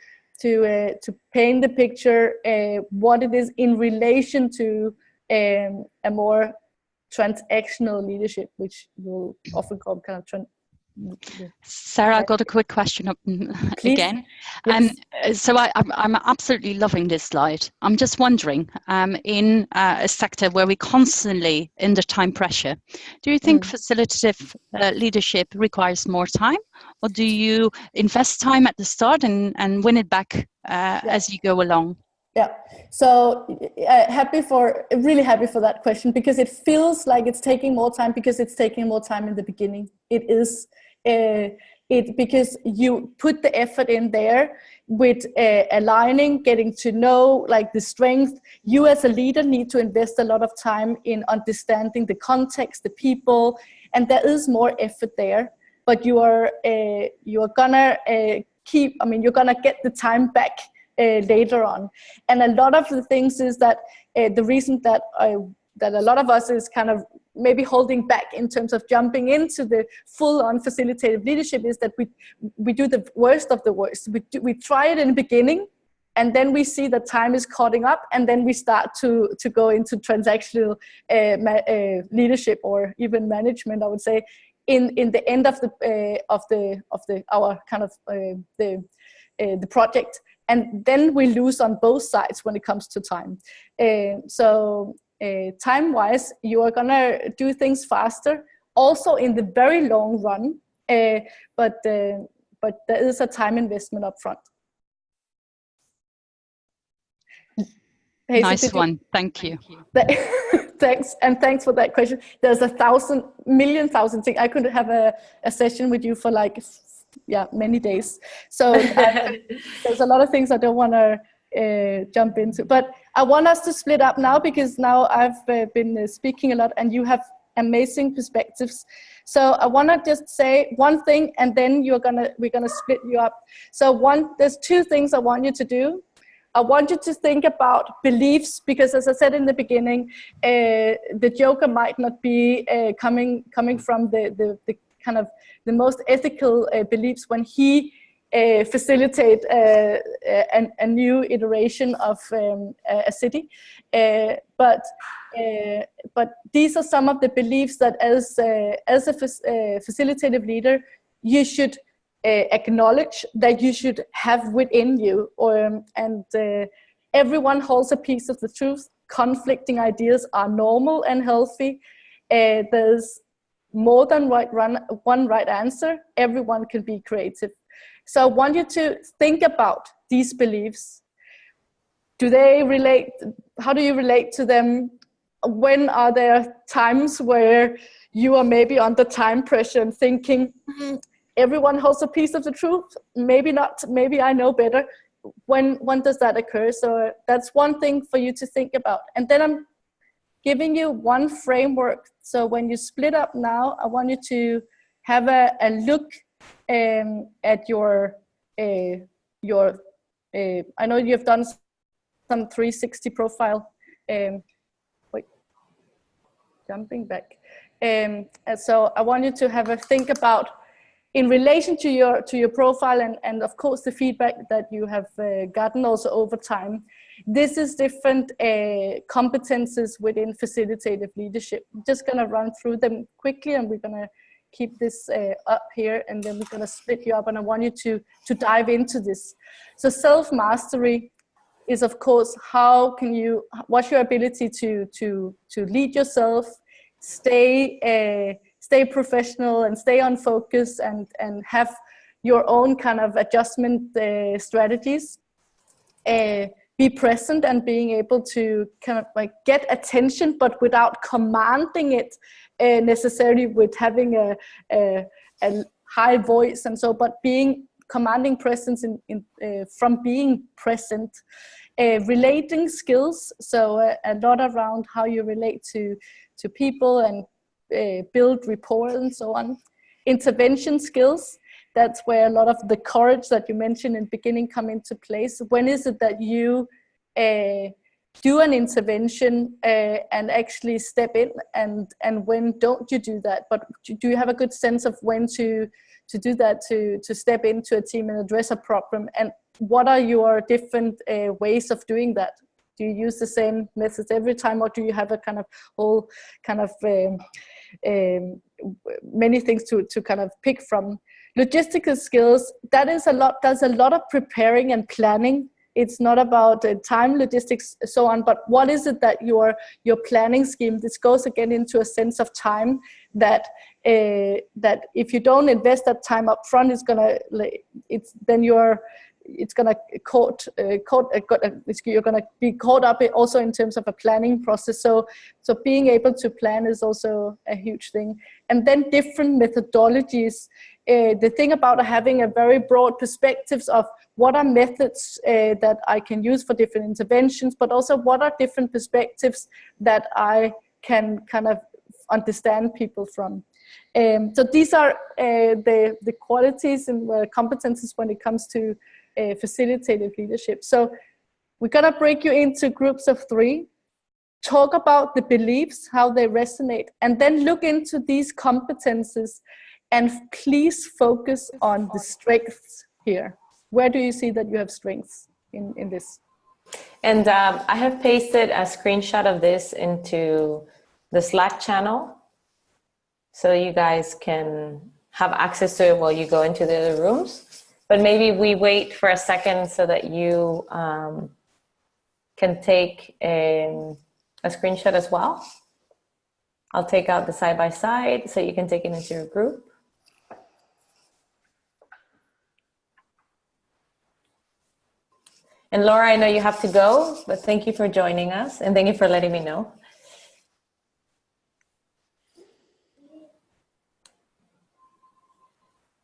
paint the picture what it is in relation to a more transactional leadership, which we'll often call kind of Sarah, I got a quick question up again. Yes. So I'm absolutely loving this slide. I'm just wondering, in a sector where we constantly under time pressure, do you think facilitative leadership requires more time, or do you invest time at the start and win it back as you go along? Yeah, so really happy for that question, because it feels like it's taking more time because it's taking more time in the beginning. It is, because you put the effort in there with aligning, getting to know like the strength. You as a leader need to invest a lot of time in understanding the context, the people, and there is more effort there. But you're gonna you're gonna get the time back later on. And a lot of the things is that the reason that a lot of us is kind of maybe holding back in terms of jumping into the full-on facilitative leadership is that we do the worst of the worst. We try it in the beginning, and then we see that time is cutting up, and then we start to go into transactional leadership or even management, I would say, in the end of our kind of the project. And then we lose on both sides when it comes to time. Time-wise, you are gonna do things faster, also in the very long run, but there is a time investment up front. Hazel, nice one, thank you. Thanks, and thanks for that question. There's a million thousand things. I could have a session with you for like, many days. So there's a lot of things I don't want to jump into, but I want us to split up now, because now I've been speaking a lot and you have amazing perspectives. So I want to just say one thing, and then we're gonna split you up. So there's two things I want you to do. I want you to think about beliefs, because as I said in the beginning, the joker might not be coming from the kind of the most ethical beliefs when he facilitate a new iteration of a city. But these are some of the beliefs that as a facilitative leader, you should acknowledge that you should have within you. And everyone holds a piece of the truth. Conflicting ideas are normal and healthy. There's more than one right answer. Everyone can be creative. So I want you to think about these beliefs. Do they relate? How do you relate to them? When are there times where you are maybe under time pressure and thinking, everyone holds a piece of the truth? Maybe not, maybe I know better. When does that occur? So that's one thing for you to think about. And then I'm giving you one framework. So when you split up now, I want you to have a look at your I know you've done some 360 profile. Wait, jumping back. And so I want you to have a think about, in relation to your profile and of course the feedback that you have gotten also over time. This is different competences within facilitative leadership. I'm just gonna run through them quickly, and we're gonna keep this up here, and then we're gonna split you up, and I want you to dive into this. So self-mastery is of course, what's your ability to lead yourself, stay professional and stay on focus, and have your own kind of adjustment strategies. Be present and being able to kind of like get attention, but without commanding it necessarily with having a high voice and so, but commanding presence from being present. Relating skills, so a lot around how you relate to people and build rapport and so on. Intervention skills, that's where a lot of the courage that you mentioned in the beginning come into place. When is it that you do an intervention and actually step in, and when don't you do that? But do you have a good sense of when to do that, to step into a team and address a problem? And what are your different ways of doing that? Do you use the same methods every time, or do you have a kind of whole kind of many things to kind of pick from? Logistical skills, there's a lot of preparing and planning. It's not about time, logistics, so on, but what is it that your planning scheme, this goes again into a sense of time, that if you don't invest that time up front, then it's gonna you're gonna be caught up also in terms of a planning process. So being able to plan is also a huge thing. And then different methodologies. The thing about having a very broad perspectives of what are methods that I can use for different interventions, but also what are different perspectives that I can kind of understand people from. So these are the qualities and competences when it comes to facilitative leadership. So we're gonna break you into groups of 3, talk about the beliefs, how they resonate, and then look into these competences, and please focus on the strengths here. Where do you see that you have strengths in this? And I have pasted a screenshot of this into the Slack channel, so you guys can have access to it while you go into the other rooms. But maybe we wait for a second so that you can take a screenshot as well. I'll take out the side-by-side so you can take it into your group. And Laura, I know you have to go, but thank you for joining us and thank you for letting me know.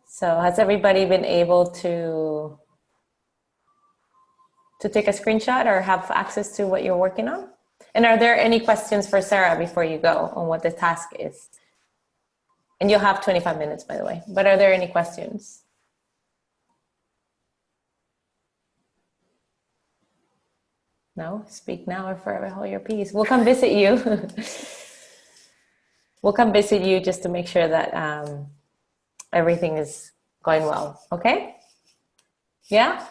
So has everybody been able to take a screenshot or have access to what you're working on? And are there any questions for Sarah before you go on what the task is? And you'll have 25 minutes, by the way, but are there any questions? No? Speak now or forever hold your peace. We'll come visit you. We'll come visit you just to make sure that everything is going well, okay? Yeah?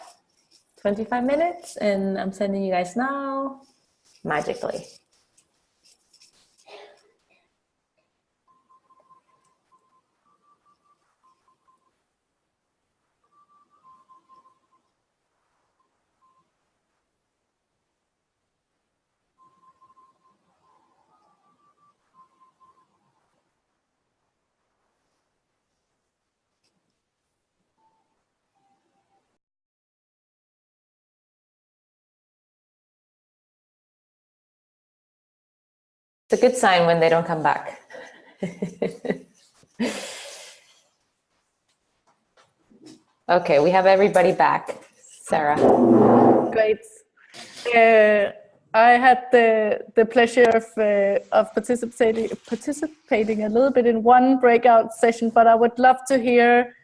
25 minutes, and I'm sending you guys now, magically. It's a good sign when they don't come back. Okay, we have everybody back. Sarah. Great. I had the pleasure of participating a little bit in one breakout session, but I would love to hear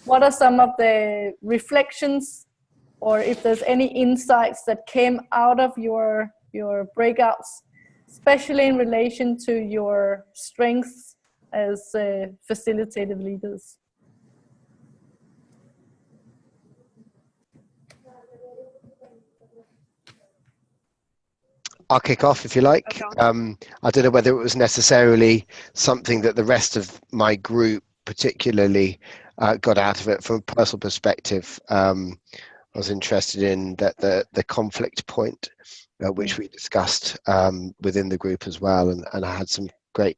what are some of the reflections, or if there's any insights that came out of your breakouts, especially in relation to your strengths as facilitative leaders. I'll kick off if you like. I don't know whether it was necessarily something that the rest of my group particularly got out of it. From a personal perspective, I was interested in that the conflict point, which we discussed within the group as well, and I had some great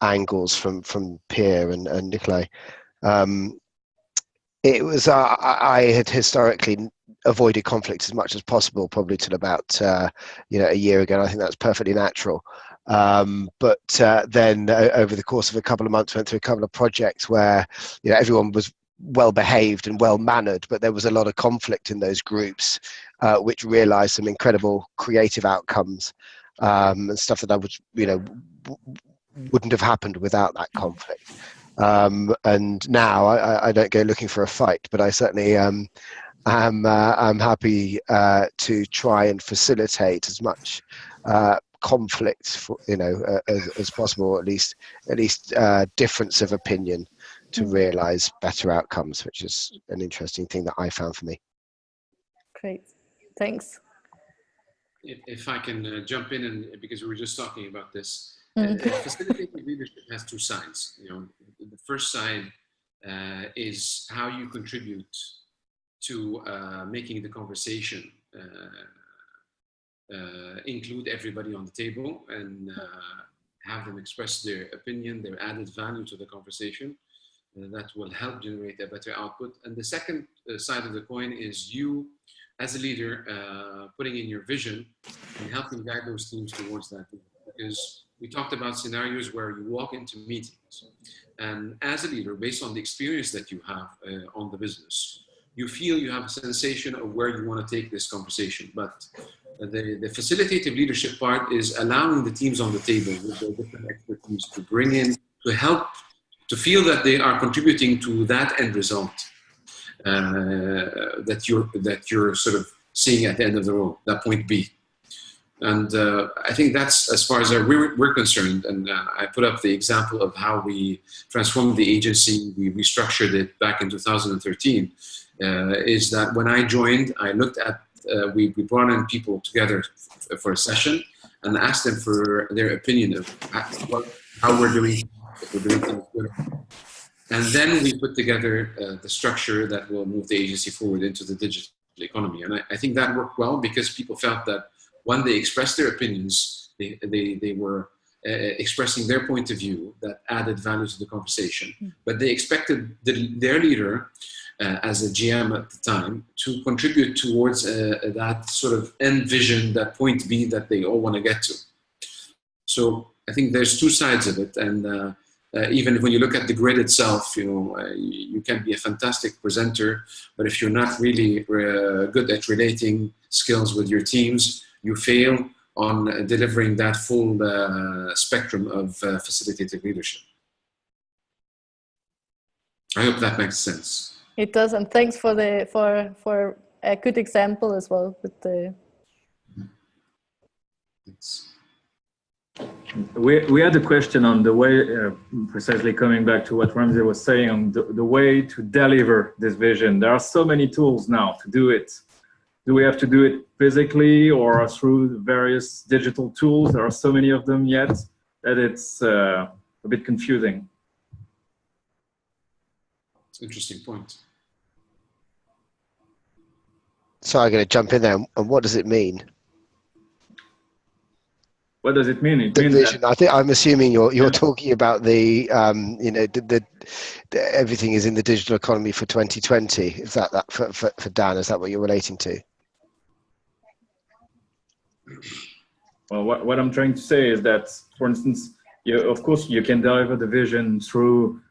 angles from Pierre and Nikolai. It was I had historically avoided conflict as much as possible, probably till about a year ago. I think that's perfectly natural. But then over the course of a couple of months, went through a couple of projects where everyone was well behaved and well mannered, but there was a lot of conflict in those groups, which realized some incredible creative outcomes and stuff that I was wouldn't have happened without that conflict. And now I don't go looking for a fight, but I certainly I'm happy to try and facilitate as much conflict for, as possible, or at least difference of opinion to realize better outcomes, which is an interesting thing that I found for me. Great, thanks. If I can jump in, and because we were just talking about this, facilitative leadership has two sides. The first side is how you contribute to making the conversation include everybody on the table and have them express their opinion, their added value to the conversation. that will help generate a better output. And the second side of the coin is you, as a leader, putting in your vision and helping guide those teams towards that. Because we talked about scenarios where you walk into meetings, and as a leader, based on the experience that you have on the business, you feel you have a sensation of where you want to take this conversation. But the facilitative leadership part is allowing the teams on the table with their different expertise to bring in, to help, to feel that they are contributing to that end result that you're sort of seeing at the end of the road, that point B. And I think that's as far as we're concerned. And I put up the example of how we transformed the agency. We restructured it back in 2013. Is that when I joined, I looked at, we brought in people together for a session and asked them for their opinion of how we're doing, if we're doing things good. And then we put together the structure that will move the agency forward into the digital economy. And I think that worked well because people felt that when they expressed their opinions, they were expressing their point of view that added value to the conversation. But they expected their leader, as a GM at the time, to contribute towards that sort of end vision, that point B that they all want to get to. So I think there's two sides of it. And even when you look at the grid itself, you can be a fantastic presenter, but if you're not really good at relating skills with your teams, you fail on delivering that full spectrum of facilitative leadership. I hope that makes sense. It does, and thanks for a good example as well with the. We had a question on the way, precisely coming back to what Ramsey was saying, on the way to deliver this vision. There are so many tools now to do it. Do we have to do it physically or through various digital tools? There are so many of them yet that it's a bit confusing. It's an interesting point. So I'm going to jump in there. And what does it mean? What does it mean? It the means vision. that, I'm assuming you're talking about the everything is in the digital economy for 2020. Is that for Dan? Is that what you're relating to? Well, what I'm trying to say is that, for instance, of course you can deliver the vision through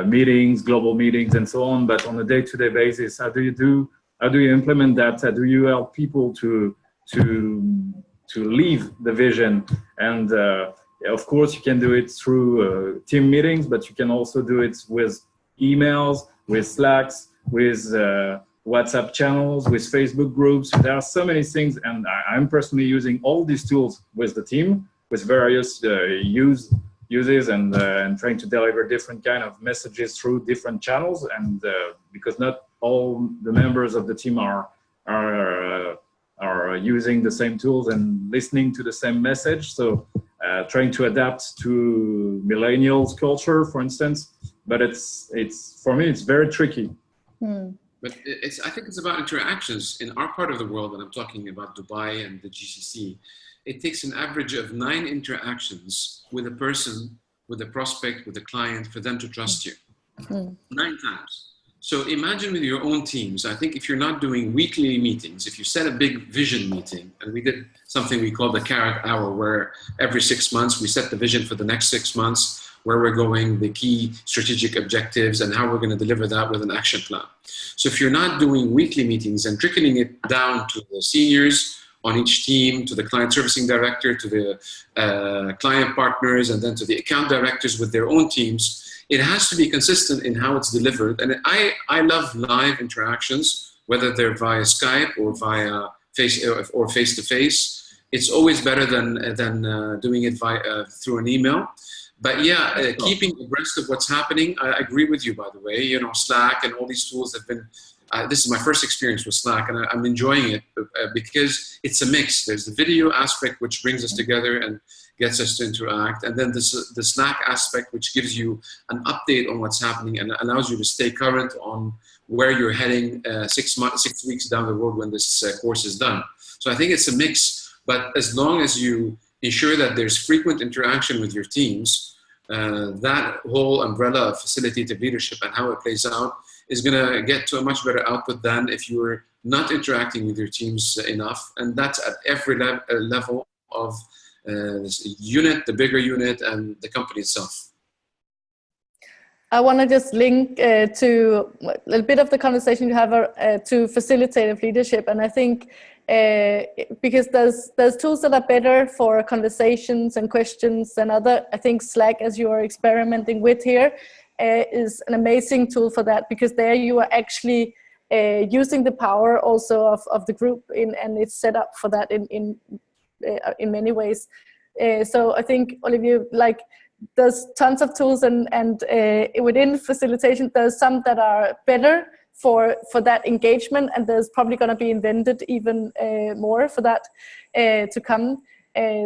meetings, global meetings, and so on. But on a day-to-day basis, how do you implement that? How do you help people to live the vision? And of course, you can do it through team meetings, but you can also do it with emails, with Slacks, with WhatsApp channels, with Facebook groups. There are so many things, and I'm personally using all these tools with the team, with various uses, and trying to deliver different kind of messages through different channels. And because not all the members of the team are using the same tools and listening to the same message. So trying to adapt to millennials culture, for instance. But it's for me, it's very tricky. But I think it's about interactions. In our part of the world, and I'm talking about Dubai and the GCC, it takes an average of 9 interactions with a person, with a prospect, with a client, for them to trust you. 9 times. So imagine with your own teams. I think if you're not doing weekly meetings, if you set a big vision meeting, and we did something we call the carrot hour, where every 6 months we set the vision for the next 6 months, where we're going, the key strategic objectives, and how we're going to deliver that with an action plan. So if you're not doing weekly meetings and trickling it down to the seniors on each team, to the client servicing director, to the client partners, and then to the account directors with their own teams, it has to be consistent in how it's delivered. And I love live interactions, whether they're via Skype or via face-to-face. It's always better than doing it through an email. But yeah, keeping abreast of what's happening. I agree with you, by the way. Slack and all these tools have been. This is my first experience with Slack, and I'm enjoying it because it's a mix. There's the video aspect, which brings us together and gets us to interact, and then the Slack aspect, which gives you an update on what's happening and allows you to stay current on where you're heading 6 weeks down the road when this course is done. So I think it's a mix, but as long as you ensure that there's frequent interaction with your teams, that whole umbrella of facilitative leadership and how it plays out is going to get to a much better output than if you were not interacting with your teams enough. And that's at every level of this unit, the bigger unit, and the company itself. I want to just link to a little bit of the conversation you have to facilitative leadership, and I think because there's tools that are better for conversations and questions than other. I think Slack, as you are experimenting with here, is an amazing tool for that, because there you are actually using the power also of the group and it's set up for that in many ways. So I think, Olivier, like, there's tons of tools and within facilitation, there's some that are better for that engagement, and there's probably going to be invented even more for that to come.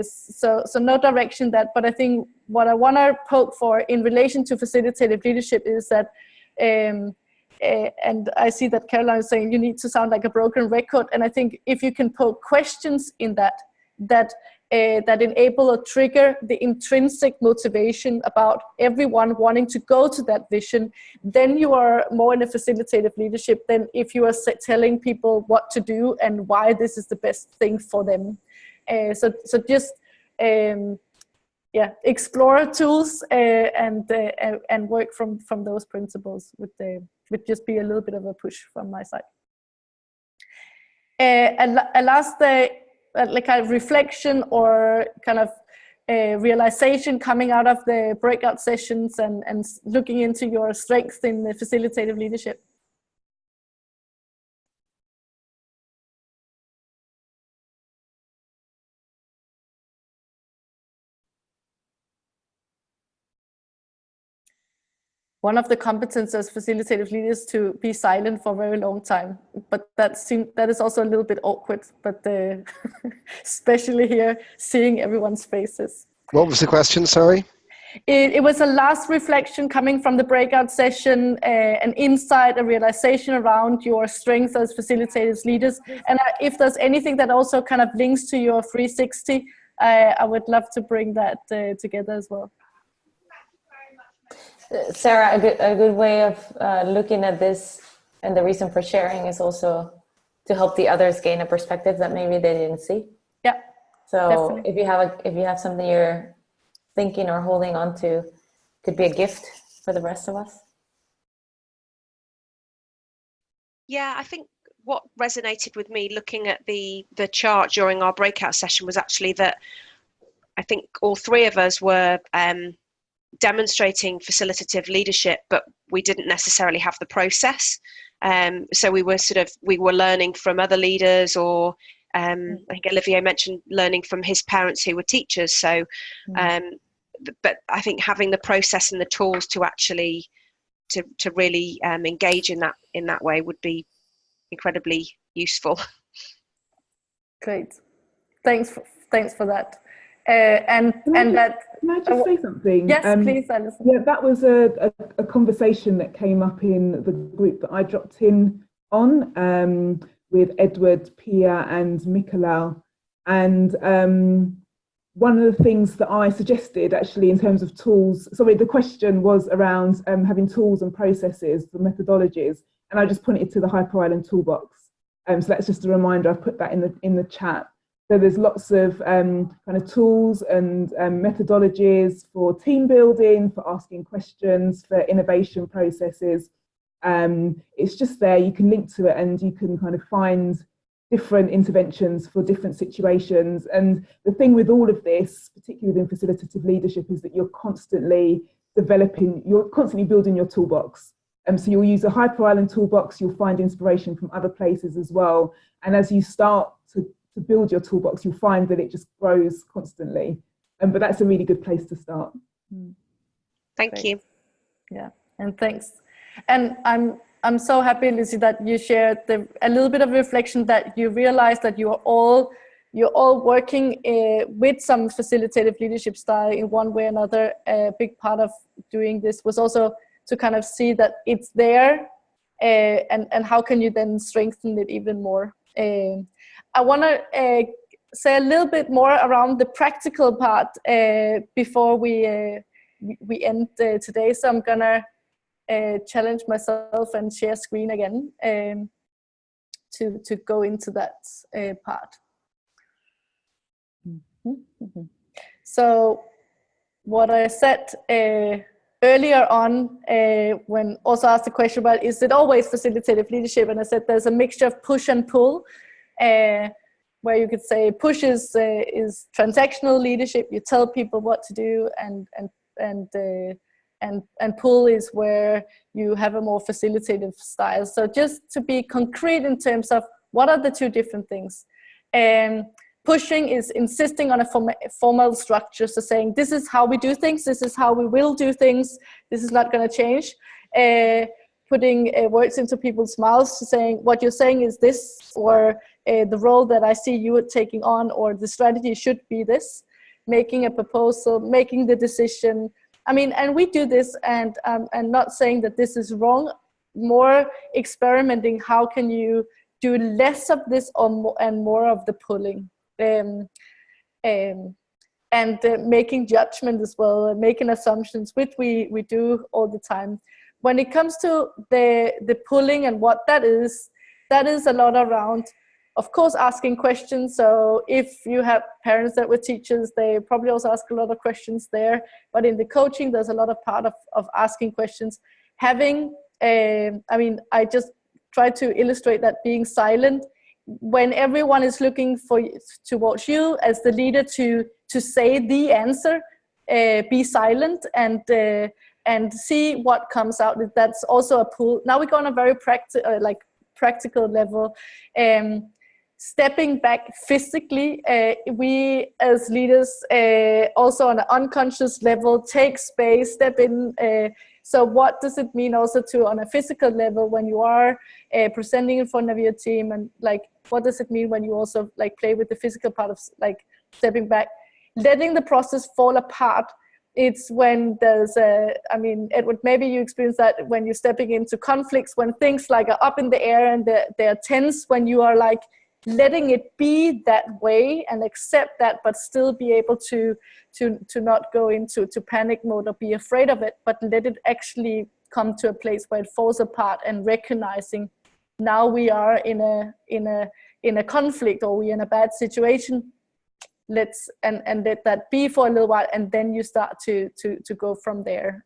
So no direction that, but I think what I want to poke for in relation to facilitative leadership is that, and I see that Caroline is saying you need to sound like a broken record, and I think if you can poke questions in that enable or trigger the intrinsic motivation about everyone wanting to go to that vision, then you are more in a facilitative leadership than if you are telling people what to do and why this is the best thing for them. So just explore tools and work from those principles would just be a little bit of a push from my side. And last like a reflection or kind of a realization coming out of the breakout sessions and looking into your strengths in the facilitative leadership. One of the competences as facilitative leaders to be silent for a very long time, but that is also a little bit awkward, but especially here, seeing everyone's faces. What was the question, sorry? It was a last reflection coming from the breakout session, an insight, a realization around your strengths as facilitators leaders. And if there's anything that also kind of links to your 360, I would love to bring that together as well. Sarah, a good way of looking at this, and the reason for sharing, is also to help the others gain a perspective that maybe they didn't see. Yeah. So definitely. if you have something you're thinking or holding on to, could be a gift for the rest of us. Yeah, I think what resonated with me looking at the chart during our breakout session was actually that I think all three of us were demonstrating facilitative leadership, but we didn't necessarily have the process. So we were learning from other leaders, or I think Olivier mentioned learning from his parents who were teachers. So, but I think having the process and the tools to actually to really engage in that way would be incredibly useful. Great, thanks for that. Can I just say something? Yes, please, Alison. Yeah, that was a conversation that came up in the group that I dropped in on with Edward, Pia, and Mikalal. And one of the things that I suggested, actually, in terms of tools, the question was around having tools and processes, the methodologies, and I just pointed to the Hyper Island toolbox. So that's just a reminder. I've put that in the chat. So there's lots of kind of tools and methodologies for team building, for asking questions, for innovation processes. It's just there, you can link to it and you can kind of find different interventions for different situations. And the thing with all of this, particularly within facilitative leadership, is that you're constantly developing, you're constantly building your toolbox. So you'll use a Hyper Island toolbox, you'll find inspiration from other places as well. And as you start to build your toolbox, you'll find that it just grows constantly. But that's a really good place to start. Thank you. Yeah, and thanks. And I'm so happy, Lucy, that you shared a little bit of reflection, that you realize that you're all working with some facilitative leadership style in one way or another. A big part of doing this was also to kind of see that it's there, and how can you then strengthen it even more. I want to say a little bit more around the practical part before we we end today. So I'm gonna challenge myself and share screen again to go into that part. So what I said earlier on, when also asked the question about, is it always facilitative leadership? And I said there's a mixture of push and pull, where you could say push is transactional leadership. You tell people what to do, and pull is where you have a more facilitative style. So just to be concrete in terms of what are the two different things. Pushing is insisting on a formal structure, so saying this is how we do things, this is how we will do things, this is not going to change. Putting words into people's mouths, saying what you're saying is this, or the role that I see you taking on, or the strategy should be this. Making a proposal, making the decision. I mean, and we do this, and not saying that this is wrong, more experimenting, how can you do less of this and more of the pulling. Making judgment as well, making assumptions, which we do all the time. When it comes to the pulling and what that is a lot around, of course, asking questions. So if you have parents that were teachers, they probably also ask a lot of questions there. But in the coaching, there's a lot of part of asking questions. Having, I mean, I just try to illustrate that being silent, when everyone is looking towards you as the leader to say the answer, be silent and see what comes out. That's also a pull. Now we go on a very practical level. Stepping back physically, we as leaders also on an unconscious level take space, step in. So what does it mean also on a physical level when you are presenting in front of your team, and like what does it mean when you also like play with the physical part of like stepping back, letting the process fall apart. It's when there's I mean, Edward, maybe you experience that when you're stepping into conflicts, when things like are up in the air and they're tense, when you are like letting it be that way and accept that, but still be able to not go into panic mode or be afraid of it, but let it actually come to a place where it falls apart, and recognizing now we are in a conflict, or we're in a bad situation. Let's and let that be for a little while, and then you start to go from there.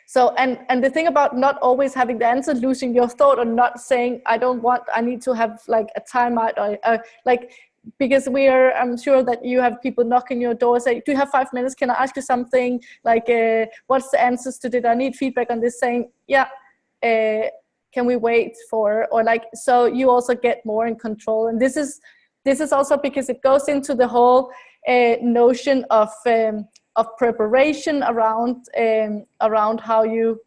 So and the thing about not always having the answer, losing your thought, or not saying I need to have like a timeout, or like, because I'm sure that you have people knocking your door, say, do you have 5 minutes? Can I ask you something? Like, what's the answers to it? I need feedback on this. Saying, yeah, can we wait for, or like, so you also get more in control. And this is also because it goes into the whole notion of preparation around how you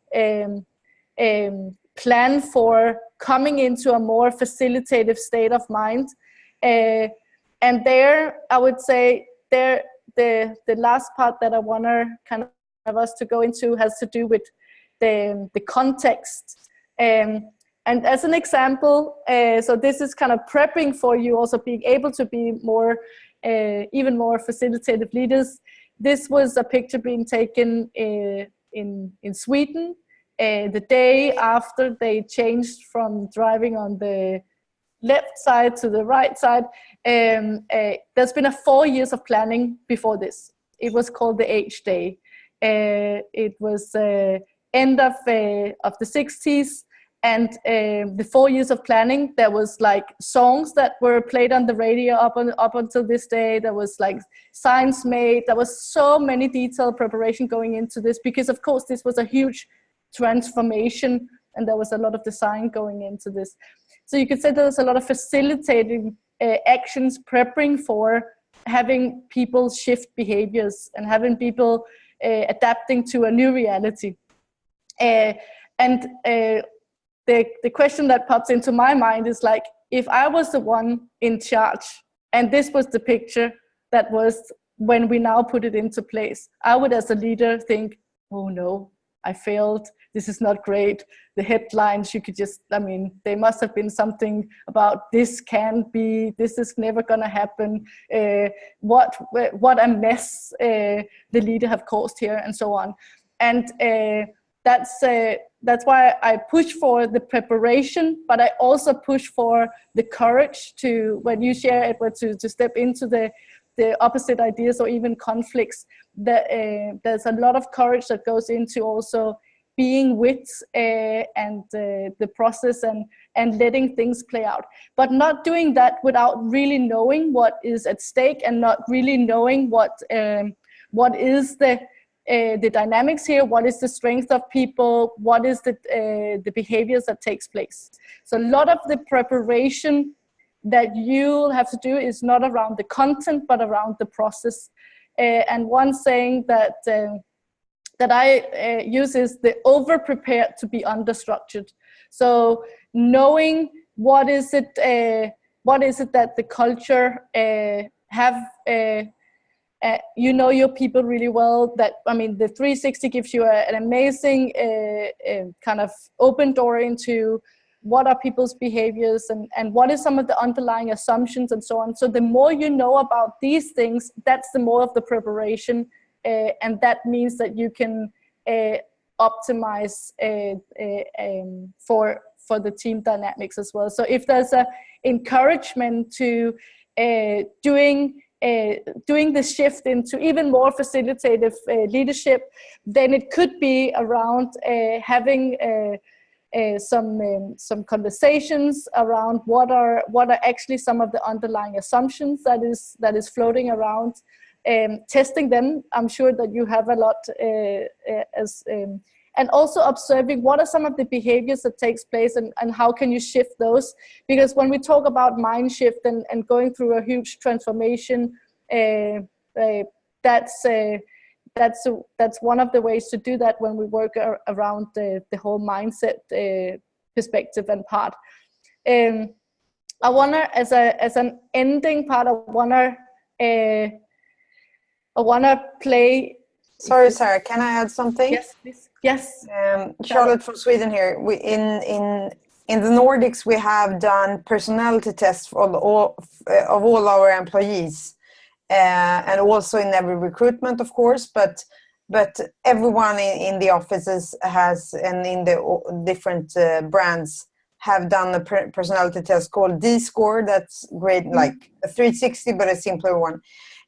plan for coming into a more facilitative state of mind. And there, I would say, the last part that I want to kind of us to go into has to do with the context. And as an example, so this is kind of prepping for you also being able to be more, even more facilitative leaders. This was a picture being taken in Sweden the day after they changed from driving on the left side to the right side. There's been 4 years of planning before this. It was called the H Day. It was end of the 60s. And the 4 years of planning, there was like songs that were played on the radio up until this day. There was like signs made. There was so many detailed preparation going into this, because of course this was a huge transformation, and there was a lot of design going into this. So you could say there was a lot of facilitating actions, prepping for having people shift behaviors and having people adapting to a new reality. The question that pops into my mind is like, if I was the one in charge and this was the picture that was when we now put it into place, I would as a leader think, oh no, I failed, this is not great. The headlines, you could just, I mean, they must have been something about this can't be, this is never gonna happen, what a mess the leader have caused here, and so on. And that's why I push for the preparation, but I also push for the courage to, when you share, Edward, to step into the opposite ideas or even conflicts. There's a lot of courage that goes into also being with and the process and letting things play out, but not doing that without really knowing what is at stake and not really knowing what is the dynamics here, what is the strength of people, what is the behaviors that takes place. So a lot of the preparation that you'll have to do is not around the content, but around the process. And one saying that I use is the over-prepared to be under-structured. So knowing what is it that the culture have, you know your people really well. That, I mean, the 360 gives you an amazing kind of open door into what are people's behaviors and what is some of the underlying assumptions and so on. So the more you know about these things, that's the more of the preparation, and that means that you can optimize for the team dynamics as well. So if there's a encouragement to doing the shift into even more facilitative leadership, then it could be around having some conversations around what are actually some of the underlying assumptions that is floating around, testing them. I'm sure that you have a lot and also observing what are some of the behaviors that takes place and how can you shift those. Because when we talk about mind shift and going through a huge transformation, that's one of the ways to do that when we work around the whole mindset perspective and part. I wanna, as an ending part, I wanna play. Sorry, Sarah, can I add something? Yes, please. Yes. Charlotte from Sweden here. We in the Nordics we have done personality tests for all our employees. And also in every recruitment, of course, but everyone in the offices has, and in the different brands have done a personality test called D-score. That's great, like a 360, but a simpler one.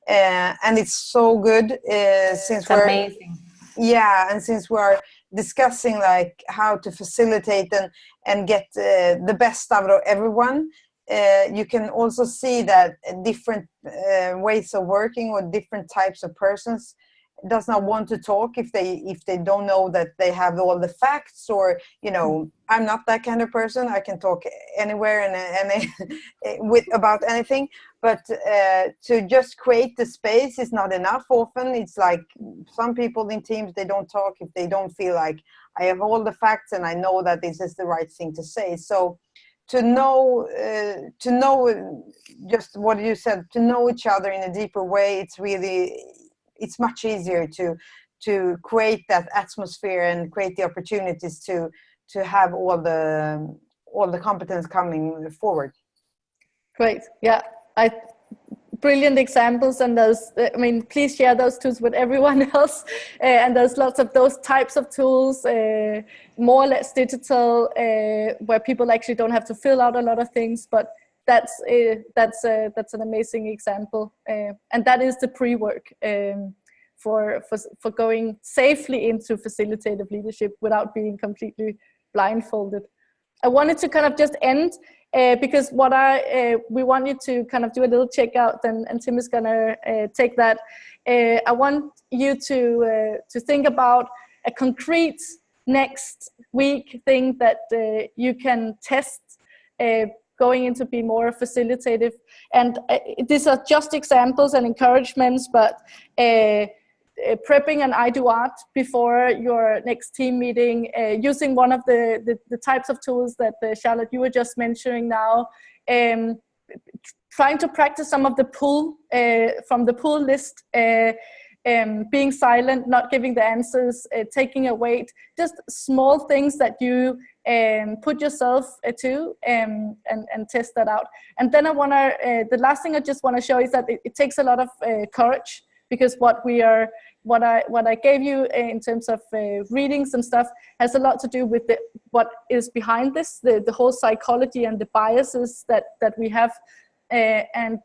And it's so good since we're amazing. Yeah, and since we're discussing like how to facilitate and get the best out of everyone. You can also see that different ways of working with different types of persons does not want to talk if they don't know that they have all the facts, or I'm not that kind of person. I can talk anywhere and about anything, but to just create the space is not enough. Often it's like some people in teams, they don't talk if they don't feel like I have all the facts and I know that this is the right thing to say. So to know just what you said, to know each other in a deeper way, it's much easier to create that atmosphere and create the opportunities to have all the competence coming forward. Great, yeah, brilliant examples, and those, I mean, please share those tools with everyone else. And there's lots of those types of tools, more or less digital, where people actually don't have to fill out a lot of things, but that's an amazing example. And that is the pre-work for going safely into facilitative leadership without being completely blindfolded. I wanted to kind of just end because we want you to kind of do a little checkout, and Tim is gonna take that. I want you to think about a concrete next week thing that you can test going into be more facilitative. And these are just examples and encouragements, but prepping an I do art before your next team meeting, using one of the types of tools that Charlotte, you were just mentioning now, trying to practice some of the pull from the pull list, being silent, not giving the answers, taking a wait, just small things that you put yourself to and test that out. And then the last thing I just want to show is that it takes a lot of courage, because what I gave you in terms of readings and stuff has a lot to do with what is behind this, the whole psychology and the biases that we have, and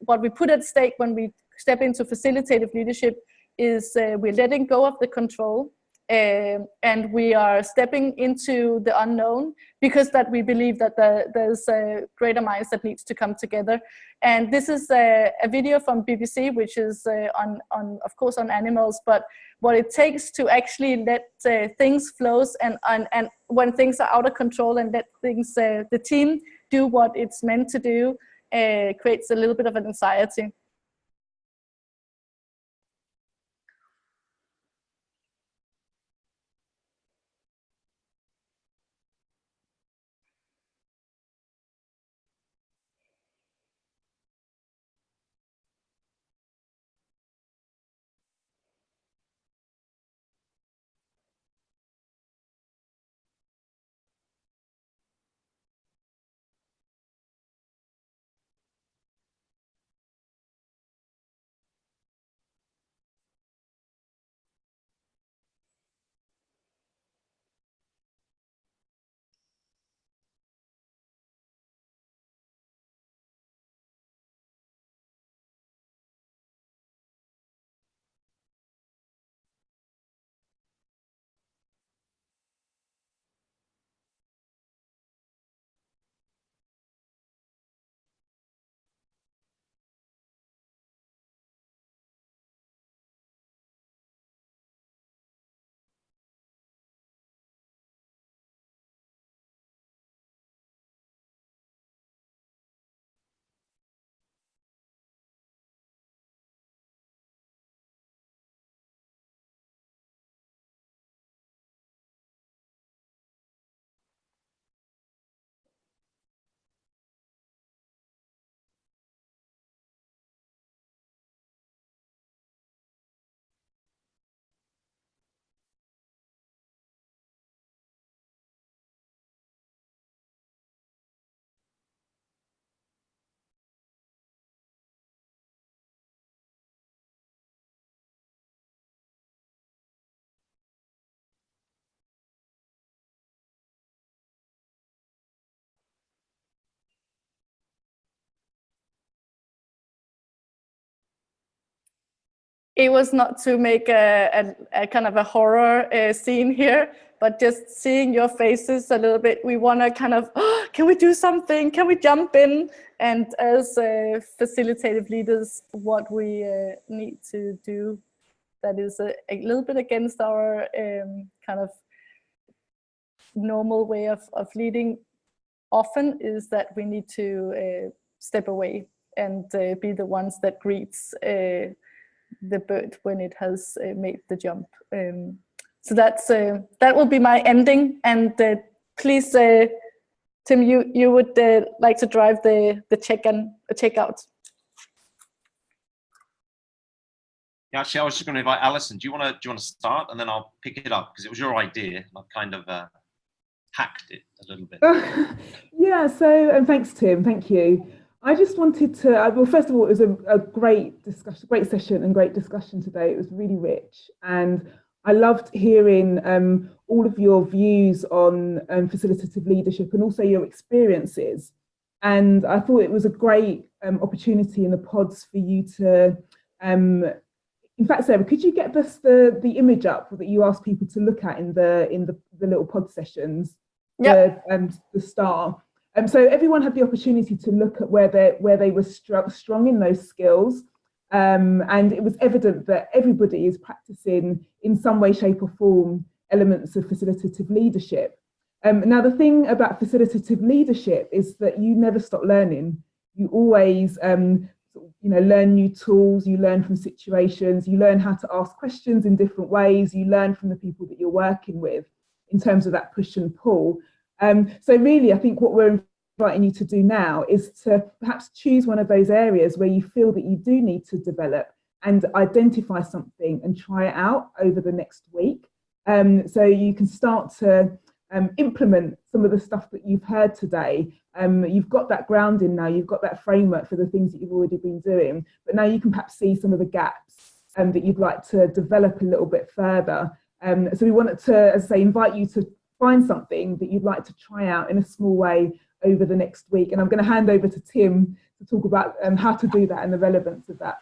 what we put at stake when we step into facilitative leadership is we're letting go of the control, and we are stepping into the unknown, because that we believe that there's a greater minds that needs to come together. And this is a video from BBC, which is of course on animals, but what it takes to actually let things flow, and when things are out of control, and let things the team do what it's meant to do, creates a little bit of an anxiety. It was not to make a kind of a horror scene here, but just seeing your faces a little bit, we want to kind of, can we do something? Can we jump in? And as facilitative leaders, what we need to do that is a little bit against our kind of normal way of leading often is that we need to step away and be the ones that greets the bird when it has made the jump. So that will be my ending. And please, Tim, you would like to drive the checkout. Yeah, actually, I was just going to invite Alison. Do you want to start, and then I'll pick it up because it was your idea. I've kind of hacked it a little bit. Yeah. So, and thanks, Tim. Thank you. I just wanted to, well, first of all, it was a great discussion, great session and great discussion today. It was really rich. And I loved hearing all of your views on facilitative leadership and also your experiences. And I thought it was a great opportunity in the pods for you to, in fact, Sarah, could you get us the image up that you asked people to look at in the little pod sessions? Yeah. And the star. So everyone had the opportunity to look at where they were strong in those skills, and it was evident that everybody is practicing in some way, shape, or form elements of facilitative leadership. Now, the thing about facilitative leadership is that you never stop learning. You always, learn new tools. You learn from situations. You learn how to ask questions in different ways. You learn from the people that you're working with in terms of that push and pull. So really, I think what we're inviting you to do now is to perhaps choose one of those areas where you feel that you do need to develop and identify something and try it out over the next week. So you can start to implement some of the stuff that you've heard today. You've got that grounding now, you've got that framework for the things that you've already been doing, but now you can perhaps see some of the gaps that you'd like to develop a little bit further. So we wanted to, as I say, invite you to find something that you'd like to try out in a small way over the next week. And I'm going to hand over to Tim to talk about how to do that and the relevance of that.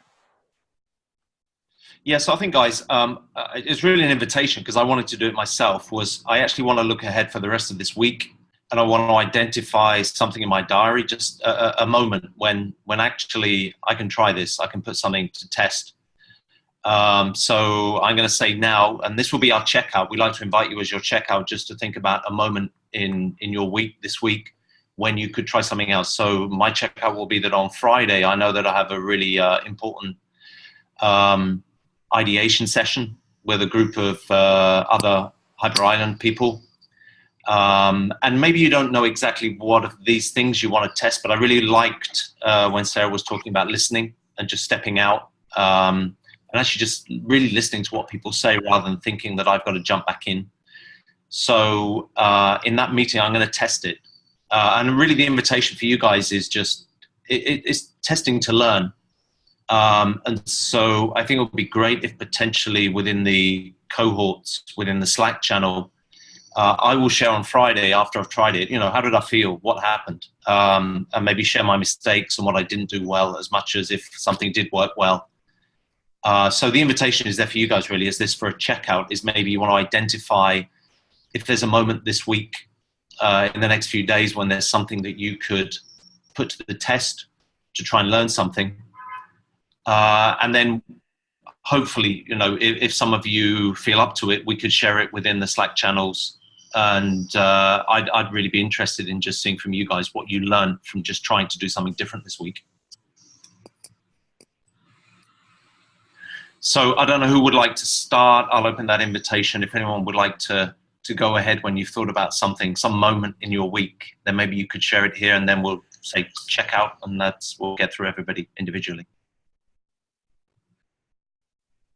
Yeah, so I think, guys, it's really an invitation, because I wanted to do it myself. I actually want to look ahead for the rest of this week, and I want to identify something in my diary, just a moment when actually I can try this, I can put something to test. So I'm going to say now, and this will be our checkout. We'd like to invite you as your checkout, just to think about a moment in your week, this week, when you could try something else. So my checkout will be that on Friday, I know that I have a really important ideation session with a group of other Hyper Island people. And maybe you don't know exactly what of these things you want to test, but I really liked when Sarah was talking about listening and just stepping out and actually just really listening to what people say rather than thinking that I've got to jump back in. So in that meeting, I'm going to test it. And really the invitation for you guys is just, it's testing to learn. And so I think it would be great if potentially within the cohorts, within the Slack channel, I will share on Friday after I've tried it, how did I feel? What happened? And maybe share my mistakes and what I didn't do well, as much as if something did work well. So the invitation is there for you guys, really, is this for a checkout, is maybe you want to identify if there's a moment this week, in the next few days, when there's something that you could put to the test to try and learn something. And then hopefully, if some of you feel up to it, we could share it within the Slack channels. And I'd really be interested in just seeing from you guys what you learned from just trying to do something different this week. So I don't know who would like to start. I'll open that invitation. If anyone would like to go ahead when you've thought about something, some moment in your week, then maybe you could share it here, and then we'll say check out, and we'll get through everybody individually.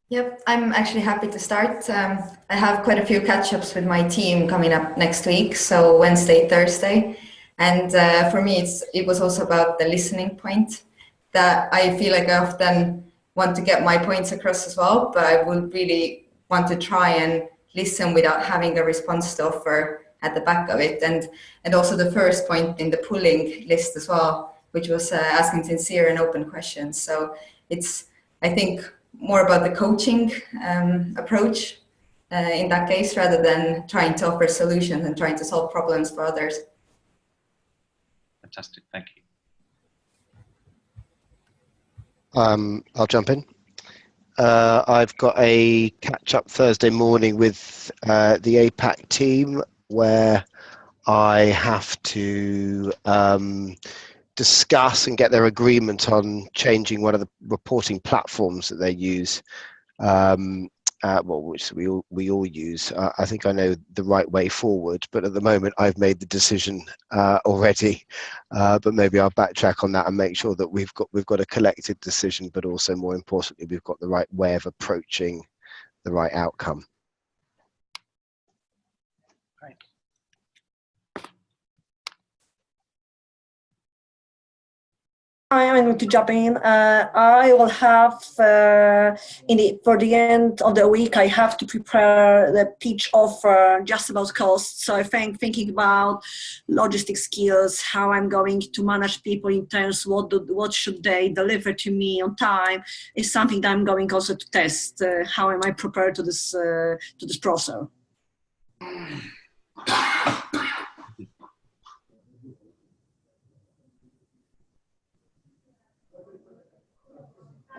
Yep, I'm actually happy to start. I have quite a few catch-ups with my team coming up next week, so Wednesday, Thursday. And for me, it was also about the listening point, that I feel like I often want to get my points across as well, but I would really want to try and listen without having a response to offer at the back of it. And also the first point in the pulling list as well, which was asking sincere and open questions. So it's, I think, more about the coaching approach in that case, rather than trying to offer solutions and trying to solve problems for others. Fantastic, thank you. I'll jump in. I've got a catch-up Thursday morning with the APAC team, where I have to discuss and get their agreement on changing one of the reporting platforms that they use, which we all use. I think I know the right way forward, but at the moment I've made the decision already. But maybe I'll backtrack on that and make sure that we've got a collective decision, but also more importantly, we've got the right way of approaching the right outcome. I'm going to jump in. I will have, for the end of the week, I have to prepare the pitch offer just about costs. So I think thinking about logistic skills, how I'm going to manage people in terms of what should they deliver to me on time, is something that I'm going also to test. How am I prepared to this process?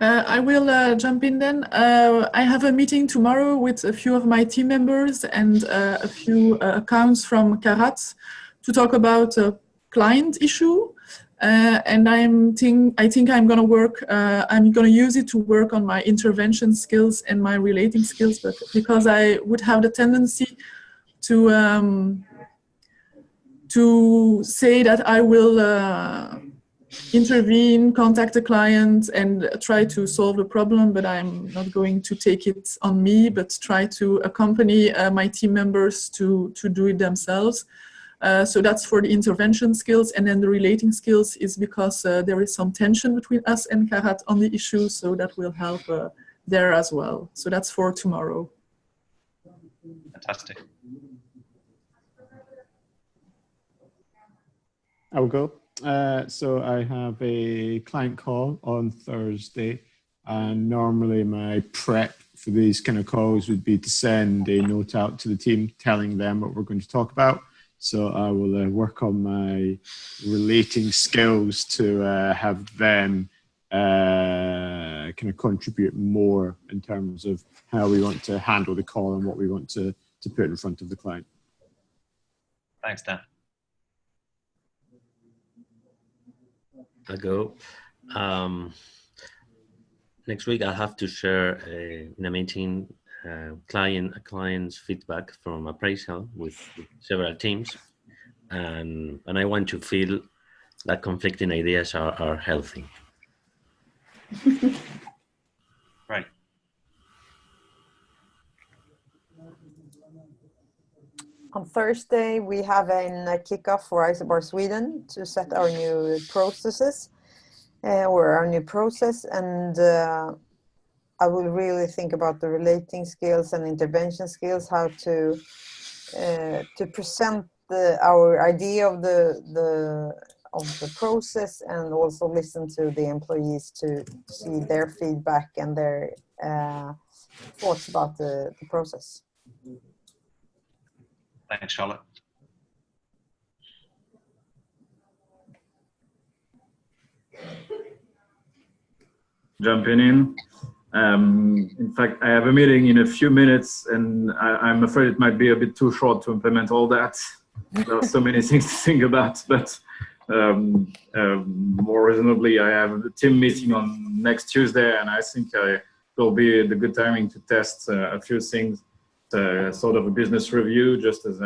I will jump in then. I have a meeting tomorrow with a few of my team members and a few accounts from Karat to talk about a client issue. And I think I'm going to work, I'm going to use it to work on my intervention skills and my relating skills, but because I would have the tendency to say that I will intervene, contact the client, and try to solve the problem, but I'm not going to take it on me, but try to accompany my team members to do it themselves. So that's for the intervention skills, and then the relating skills is because there is some tension between us and Karat on the issue, so that will help there as well. So that's for tomorrow. Fantastic. I will go. So I have a client call on Thursday, and normally my prep for these kind of calls would be to send a note out to the team telling them what we're going to talk about. So I will work on my relating skills to have them kind of contribute more in terms of how we want to handle the call and what we want to put in front of the client. Thanks, Dan. I'll go. Next week, I'll have to share in a meeting client's feedback from appraisal with several teams, and I want to feel that conflicting ideas are healthy. Right. On Thursday, we have a kickoff for Isobar Sweden to set our new processes or our new process, and I will really think about the relating skills and intervention skills, how to present our idea of the process, and also listen to the employees to see their feedback and their thoughts about the process. Thanks, Charlotte. Jumping in. In fact, I have a meeting in a few minutes, and I'm afraid it might be a bit too short to implement all that. There are so many things to think about, but more reasonably, I have a team meeting on next Tuesday, and I think it will be the good timing to test a few things. Sort of a business review, just as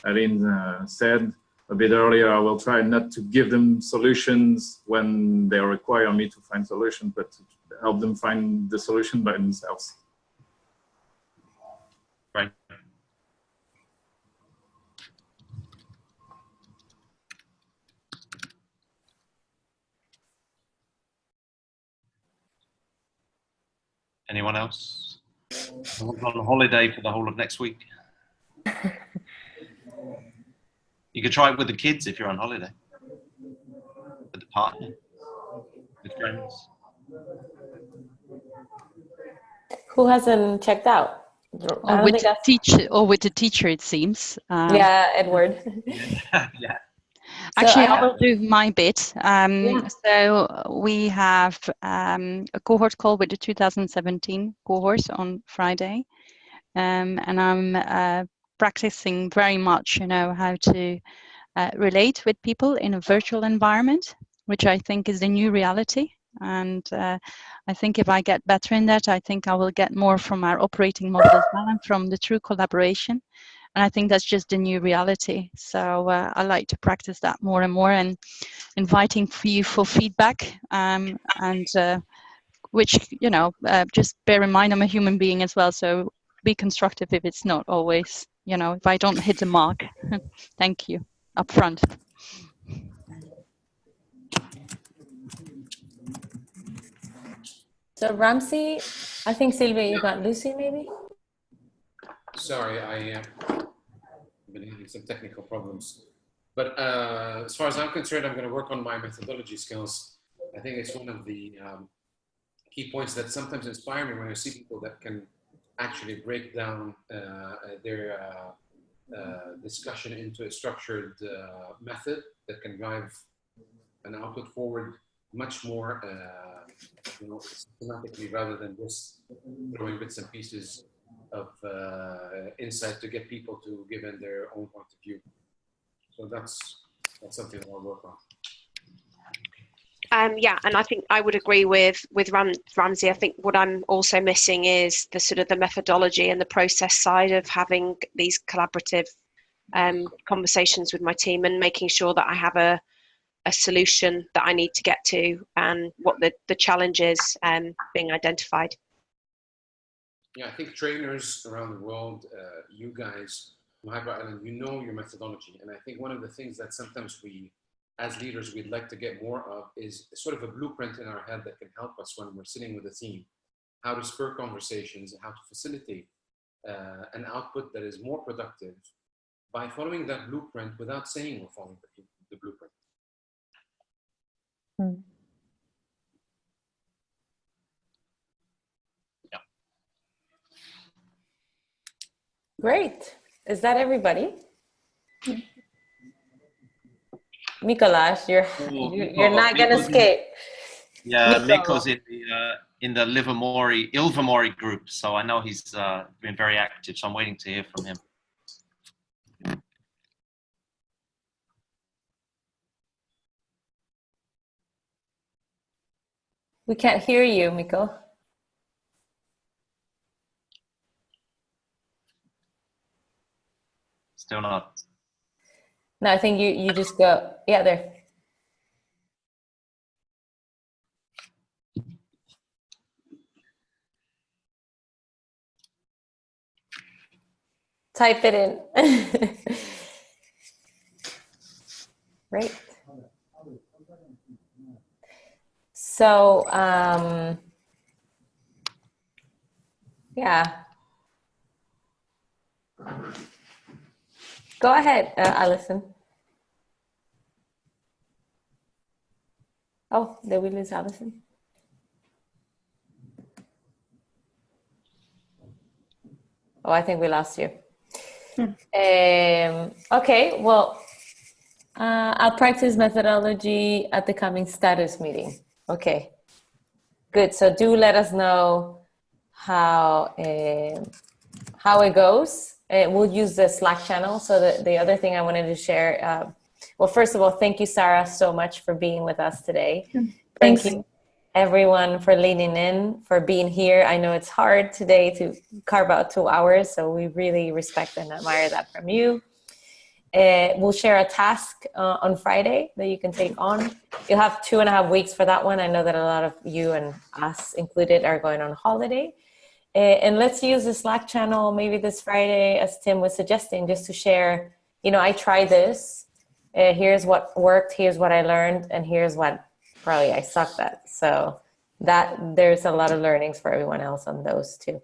Aline said a bit earlier. I will try not to give them solutions when they require me to find solutions, but to help them find the solution by themselves. Right. Anyone else? Someone's on holiday for the whole of next week. You could try it with the kids if you're on holiday. With the partner, with friends. Who hasn't checked out? Or with the teacher, it seems. Yeah, Edward. Yeah. Actually, I will do my bit. So we have a cohort call with the 2017 cohort on Friday, and I'm practicing very much, how to relate with people in a virtual environment, which I think is the new reality. And I think if I get better in that, I think I will get more from our operating model as well, and from the true collaboration. And I think that's just the new reality. So I like to practice that more and more, and inviting you for feedback. And which, just bear in mind, I'm a human being as well. So be constructive if it's not always, if I don't hit the mark. Thank you up front. So Ramsey, I think Sylvia, you got Lucy maybe? Sorry, I've been having some technical problems. But as far as I'm concerned, I'm going to work on my methodology skills. I think it's one of the key points that sometimes inspire me when I see people that can actually break down their discussion into a structured method that can drive an output forward much more systematically, rather than just throwing bits and pieces of insight to get people to give in their own point of view. So that's something I'll work on. Yeah, and I think I would agree with Ramsey. I think what I'm also missing is the sort of the methodology and the process side of having these collaborative conversations with my team, and making sure that I have a a solution that I need to get to, and what the challenge is being identified. Yeah, I think trainers around the world, you guys from Hyper Island, you know your methodology. And I think one of the things that sometimes we, as leaders, we'd like to get more of is sort of a blueprint in our head that can help us when we're sitting with a team, how to spur conversations, how to facilitate an output that is more productive by following that blueprint without saying we're following the blueprint. Great. Is that everybody? Mikolash, you're not gonna escape. Yeah, Miko's in the Ilvermorny group, so I know he's been very active. So I'm waiting to hear from him. We can't hear you, Miko. Still not. No, I think you just go. Yeah, there. Type it in. Great. So, yeah. Go ahead, Alison. Oh, did we lose Alison? Oh, I think we lost you. Okay, well, I'll practice methodology at the coming status meeting. Okay, good. So do let us know how it goes. We'll use the Slack channel. So the other thing I wanted to share, well, first of all, thank you, Sarah, so much for being with us today. Thanks. Thank you, everyone, for leaning in, for being here. I know it's hard today to carve out 2 hours, so we really respect and admire that from you. We'll share a task on Friday that you can take on. You'll have 2.5 weeks for that one. I know that a lot of you and us included are going on holiday. And let's use the Slack channel maybe this Friday, as Tim was suggesting, just to share, you know, I tried this. Here's what worked, here's what I learned, and here's what probably I sucked at. So that there's a lot of learnings for everyone else on those too.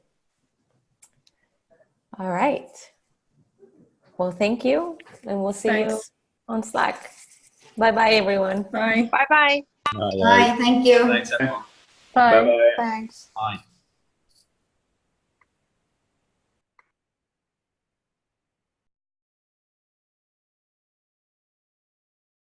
All right. Well, thank you, and we'll see you on Slack. Bye-bye, everyone. Bye. Bye-bye. Bye, thank you. Thanks, everyone. Bye. Thanks. Bye.